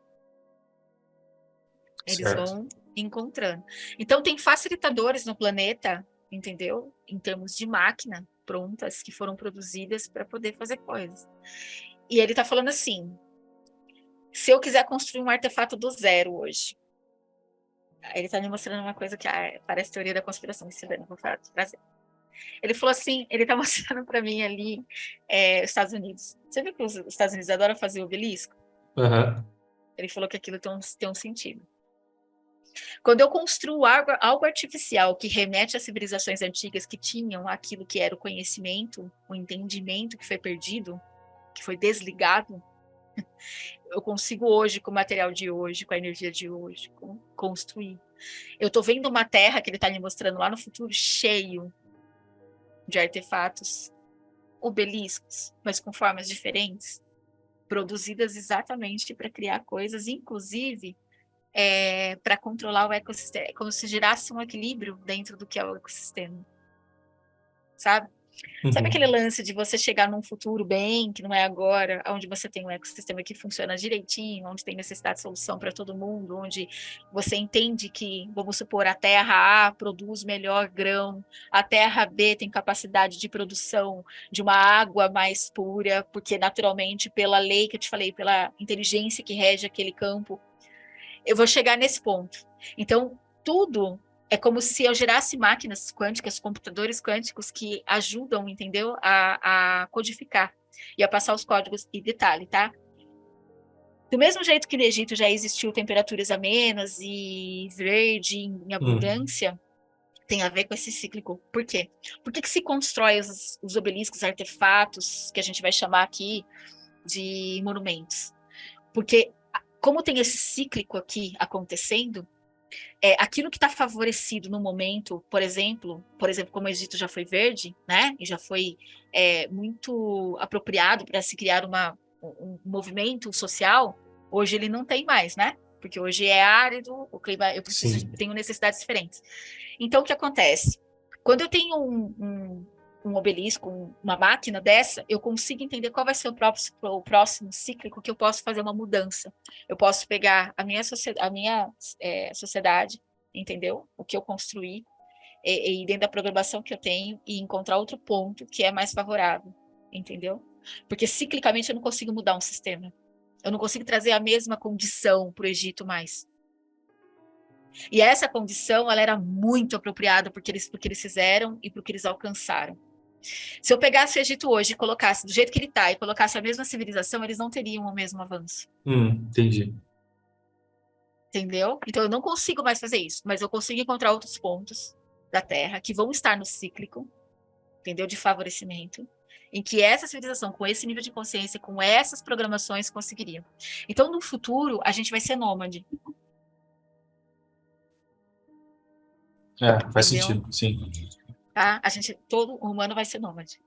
Eles Certo. vão encontrando. Então, tem facilitadores no planeta, entendeu? Em termos de máquina prontas que foram produzidas para poder fazer coisas. E ele está falando assim: se eu quiser construir um artefato do zero hoje, ele está me mostrando uma coisa que parece teoria da conspiração, se não vou trazer. Ele falou assim, ele está mostrando para mim ali os Estados Unidos. Você viu que os Estados Unidos adoram fazer obelisco? Uhum. Ele falou que aquilo tem um sentido. Quando eu construo algo artificial que remete às civilizações antigas que tinham aquilo que era o conhecimento, o entendimento que foi perdido, que foi desligado, eu consigo hoje, com o material de hoje, com a energia de hoje, construir. Eu estou vendo uma terra que ele está me mostrando lá no futuro cheio de artefatos, obeliscos, mas com formas diferentes, produzidas exatamente para criar coisas, inclusive para controlar o ecossistema, como se gerasse um equilíbrio dentro do que é o ecossistema, sabe? Sabe aquele lance de você chegar num futuro bem, que não é agora, onde você tem um ecossistema que funciona direitinho, onde tem necessidade de solução para todo mundo, onde você entende que, vamos supor, a terra A produz melhor grão, a terra B tem capacidade de produção de uma água mais pura, porque naturalmente, pela lei que eu te falei, pela inteligência que rege aquele campo, eu vou chegar nesse ponto. Então, tudo é como se eu gerasse máquinas quânticas, computadores quânticos que ajudam, entendeu? A codificar e a passar os códigos. E detalhe, tá? Do mesmo jeito que no Egito já existiu temperaturas amenas e verde em abundância, tem a ver com esse cíclico. Por quê? Por que se constrói os obeliscos, artefatos, que a gente vai chamar aqui de monumentos? Porque, como tem esse cíclico aqui acontecendo, aquilo que está favorecido no momento, por exemplo, como o Egito já foi verde, né, e já foi muito apropriado para se criar um movimento social, hoje ele não tem mais, né? Porque hoje é árido, o clima, eu tenho necessidades diferentes. Então, o que acontece? Quando eu tenho um obelisco, uma máquina dessa, eu consigo entender qual vai ser o próximo cíclico que eu posso fazer uma mudança. Eu posso pegar a minha sociedade, entendeu? O que eu construí, e dentro da programação que eu tenho, e encontrar outro ponto que é mais favorável, entendeu? Porque ciclicamente eu não consigo mudar um sistema. Eu não consigo trazer a mesma condição para o Egito mais. E essa condição, ela era muito apropriada porque eles fizeram e porque eles alcançaram. Se eu pegasse o Egito hoje e colocasse do jeito que ele está e colocasse a mesma civilização, eles não teriam o mesmo avanço. Entendi. Entendeu? Então eu não consigo mais fazer isso, mas eu consigo encontrar outros pontos da Terra que vão estar no cíclico, entendeu? De favorecimento, em que essa civilização, com esse nível de consciência, com essas programações, conseguiria. Então, no futuro, a gente vai ser nômade. Faz sentido, sim. Tá? Todo humano vai ser nômade.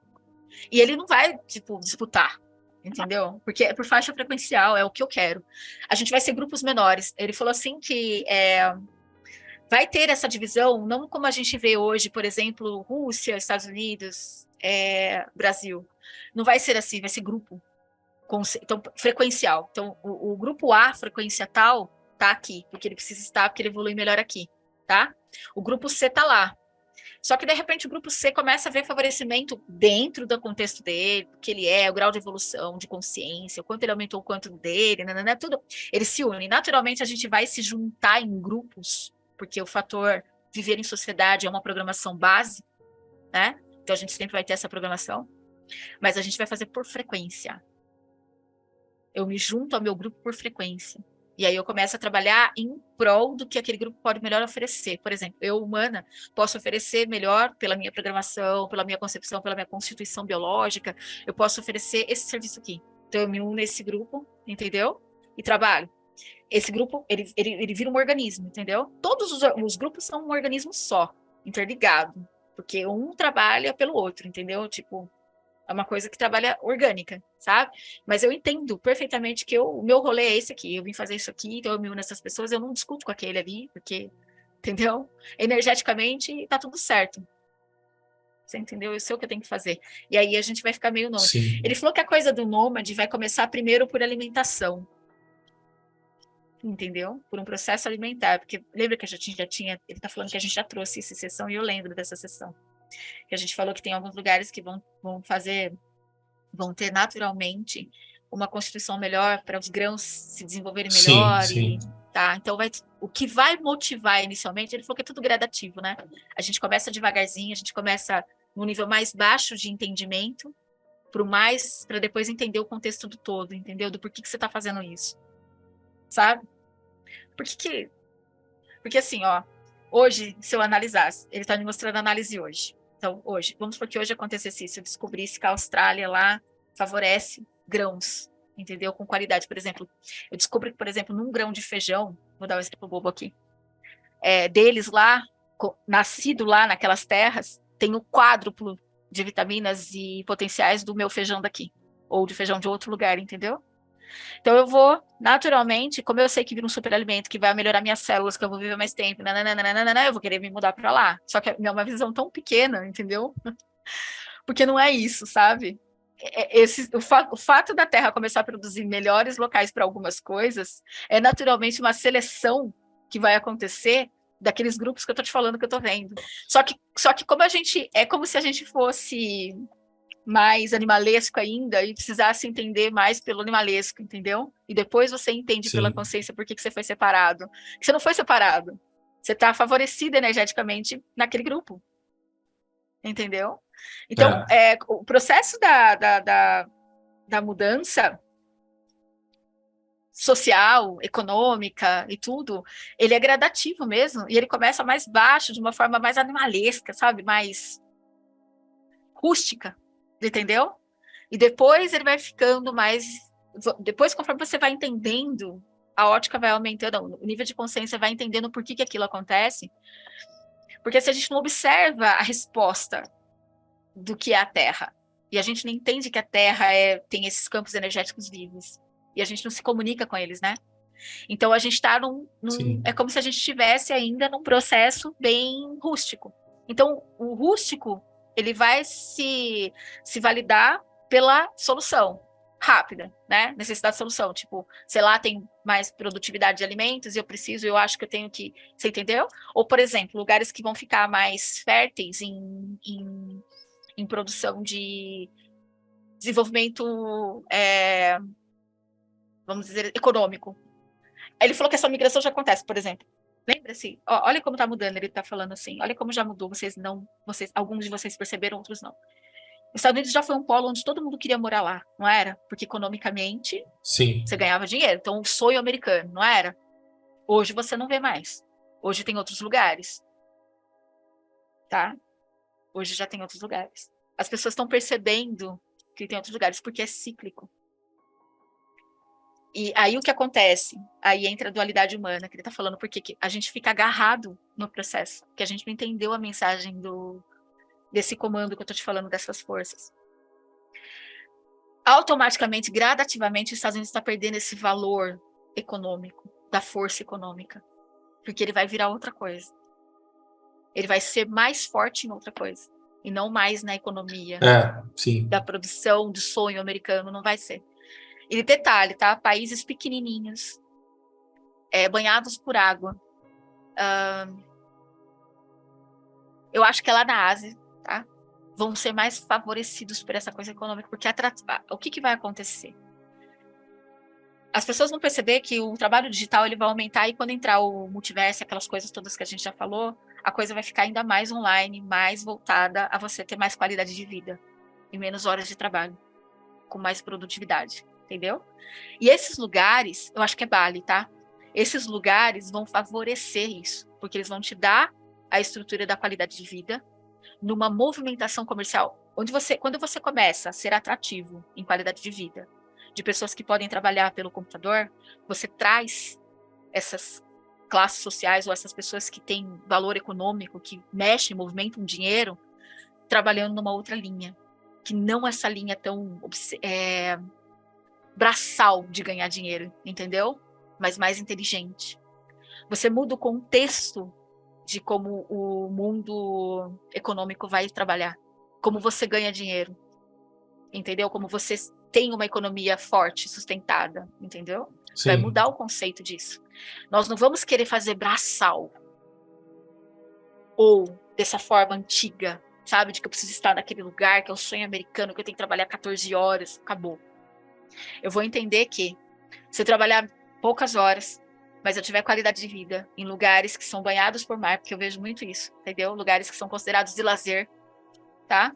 E ele não vai, disputar, entendeu? Porque é por faixa frequencial, é o que eu quero. A gente vai ser grupos menores. Ele falou assim que vai ter essa divisão, não como a gente vê hoje, por exemplo, Rússia, Estados Unidos, Brasil. Não vai ser assim, vai ser grupo. Então, frequencial. Então, o grupo A, frequência tal, tá aqui, porque ele precisa estar, porque ele evolui melhor aqui, tá? O grupo C tá lá. Só que, de repente, o grupo C começa a ver favorecimento dentro do contexto dele, do que ele é, o grau de evolução, de consciência, o quanto ele aumentou o quanto dele, tudo. Eles se unem. Naturalmente, a gente vai se juntar em grupos, porque o fator viver em sociedade é uma programação base, né? Então, a gente sempre vai ter essa programação. Mas a gente vai fazer por frequência. Eu me junto ao meu grupo por frequência. E aí eu começo a trabalhar em prol do que aquele grupo pode melhor oferecer. Por exemplo, eu, humana, posso oferecer melhor pela minha programação, pela minha concepção, pela minha constituição biológica, eu posso oferecer esse serviço aqui. Então eu me uno nesse grupo, entendeu? E trabalho. Esse grupo, ele vira um organismo, entendeu? Todos os grupos são um organismo só, interligado. porque um trabalha pelo outro, entendeu? Tipo, é uma coisa que trabalha orgânica, sabe? Mas eu entendo perfeitamente que o meu rolê é esse aqui, eu vim fazer isso aqui, então eu me uno nessas pessoas, eu não discuto com aquele ali, porque, entendeu? Energeticamente tá tudo certo. Você entendeu? Eu sei o que eu tenho que fazer. E aí a gente vai ficar meio nômade. Sim. Ele falou que a coisa do nômade vai começar primeiro por alimentação. Entendeu? Por um processo alimentar. Porque lembra que a gente já tinha. Ele está falando que a gente já trouxe essa sessão e eu lembro dessa sessão. Que a gente falou que tem alguns lugares que vão ter naturalmente uma constituição melhor para os grãos se desenvolverem Sim, melhor. sim. Tá, então o que vai motivar inicialmente, ele falou que é tudo gradativo, né? A gente começa devagarzinho, a gente começa no nível mais baixo de entendimento, para depois entender o contexto do todo, entendeu? Do porquê que você está fazendo isso, sabe? Por que que... Porque assim, ó, hoje, se eu analisasse, ele está me mostrando a análise hoje. Então, hoje, vamos supor que hoje acontecesse isso, eu descobrisse que a Austrália lá favorece grãos, entendeu? Com qualidade. Por exemplo, eu descubro que, por exemplo, num grão de feijão, vou dar um exemplo bobo aqui, deles lá, nascido lá naquelas terras, tem o quádruplo de vitaminas e potenciais do meu feijão daqui, ou de feijão de outro lugar, entendeu? Então eu vou, naturalmente, como eu sei que vira um superalimento, que vai melhorar minhas células, que eu vou viver mais tempo, nananana, eu vou querer me mudar para lá. Só que é uma visão tão pequena, entendeu? Porque não é isso, sabe? O fato da Terra começar a produzir melhores locais para algumas coisas é naturalmente uma seleção que vai acontecer daqueles grupos que eu tô te falando que eu tô vendo. Só que como a gente é como se a gente fosse mais animalesco ainda e precisasse entender mais pelo animalesco, entendeu? E depois você entende pela Sim. consciência por que você foi separado. Você não foi separado. Você está favorecido energeticamente naquele grupo. Entendeu? Então, É. o processo da mudança social, econômica e tudo, ele é gradativo mesmo, e ele começa mais baixo, de uma forma mais animalesca, sabe? Mais rústica, entendeu? E depois ele vai ficando mais. Depois, conforme você vai entendendo, a ótica vai aumentando, o nível de consciência vai entendendo por que aquilo acontece. Porque se a gente não observa a resposta do que é a Terra, e a gente não entende que a Terra tem esses campos energéticos vivos, e a gente não se comunica com eles, né? Então a gente está Sim. é como se a gente estivesse ainda num processo bem rústico. Então, o rústico, ele vai se validar pela solução rápida, né? Necessidade de solução. Tipo, sei lá, tem mais produtividade de alimentos e eu acho que eu tenho que. Você entendeu? Ou, por exemplo, lugares que vão ficar mais férteis em produção de desenvolvimento, vamos dizer, econômico. Aí ele falou que essa migração já acontece, por exemplo. Lembra-se, olha como está mudando, ele está falando assim, olha como já mudou, alguns de vocês perceberam, outros não. Os Estados Unidos já foi um polo onde todo mundo queria morar lá, não era? Porque economicamente Sim. você ganhava dinheiro, então o sonho americano, não era? Hoje você não vê mais. Hoje tem outros lugares, tá? Hoje já tem outros lugares. As pessoas estão percebendo que tem outros lugares, porque é cíclico. E aí o que acontece? Aí entra a dualidade humana, que ele está falando, porque a gente fica agarrado no processo, que a gente não entendeu a mensagem desse comando que eu estou te falando, dessas forças. Automaticamente, gradativamente, os Estados Unidos está perdendo esse valor econômico, da força econômica, porque ele vai virar outra coisa. Ele vai ser mais forte em outra coisa, e não mais na economia, Sim. da produção, do sonho americano, não vai ser. E detalhe, tá? Países pequenininhos, banhados por água. Eu acho que é lá na Ásia, tá? Vão ser mais favorecidos por essa coisa econômica, porque o que vai acontecer? As pessoas vão perceber que o trabalho digital ele vai aumentar e quando entrar o multiverso, aquelas coisas todas que a gente já falou, a coisa vai ficar ainda mais online, mais voltada a você ter mais qualidade de vida e menos horas de trabalho, com mais produtividade, entendeu? E esses lugares, eu acho que é Bali, tá? Esses lugares vão favorecer isso, porque eles vão te dar a estrutura da qualidade de vida numa movimentação comercial, quando você começa a ser atrativo em qualidade de vida, de pessoas que podem trabalhar pelo computador, você traz essas classes sociais ou essas pessoas que têm valor econômico, que mexem, movimentam dinheiro trabalhando numa outra linha, que não essa linha tão braçal de ganhar dinheiro, entendeu? Mas mais inteligente. Você muda o contexto de como o mundo econômico vai trabalhar, como você ganha dinheiro, entendeu? Como você tem uma economia forte, sustentada, entendeu? Sim. Vai mudar o conceito disso. Nós não vamos querer fazer braçal ou dessa forma antiga, sabe? De que eu preciso estar naquele lugar, que é o sonho americano, que eu tenho que trabalhar 14 horas, acabou. Eu vou entender que se eu trabalhar poucas horas, mas eu tiver qualidade de vida em lugares que são banhados por mar, porque eu vejo muito isso, entendeu? Lugares que são considerados de lazer, tá?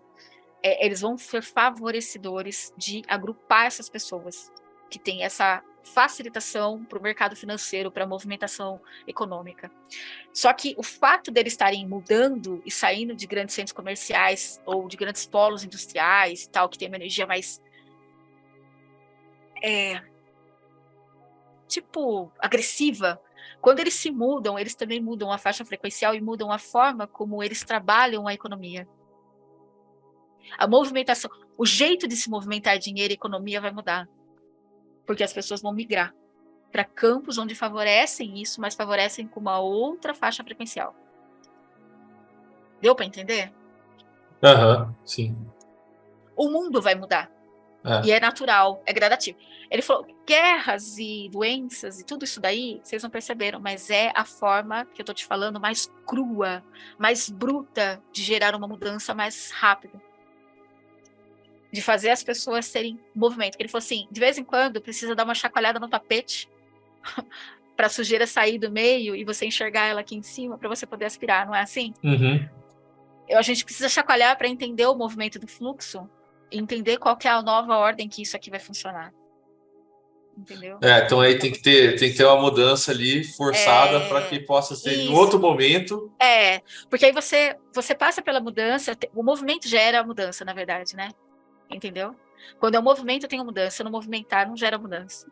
Eles vão ser favorecedores de agrupar essas pessoas que têm essa facilitação para o mercado financeiro, para a movimentação econômica. Só que o fato deles estarem mudando e saindo de grandes centros comerciais ou de grandes polos industriais, tal, que tem uma energia mais agressiva, quando eles se mudam, eles também mudam a faixa frequencial e mudam a forma como eles trabalham a economia. A movimentação, o jeito de se movimentar dinheiro e economia vai mudar, porque as pessoas vão migrar para campos onde favorecem isso, mas favorecem com uma outra faixa frequencial. Deu para entender? Sim. O mundo vai mudar. E é natural, é gradativo. Ele falou, guerras e doenças e tudo isso daí, vocês não perceberam, mas é a forma que eu tô te falando mais crua, mais bruta de gerar uma mudança mais rápida. De fazer as pessoas terem movimento. Ele falou assim, de vez em quando precisa dar uma chacoalhada no tapete para a sujeira sair do meio e você enxergar ela aqui em cima para você poder aspirar, não é assim? Uhum. A gente precisa chacoalhar para entender o movimento do fluxo e entender qual que é a nova ordem que isso aqui vai funcionar. Entendeu? Então aí tem que ter uma mudança ali forçada para que possa ser em outro momento. Porque aí você passa pela mudança, o movimento gera a mudança, na verdade, né? Entendeu? Quando é um movimento, tem a mudança. No movimentar, não gera mudança.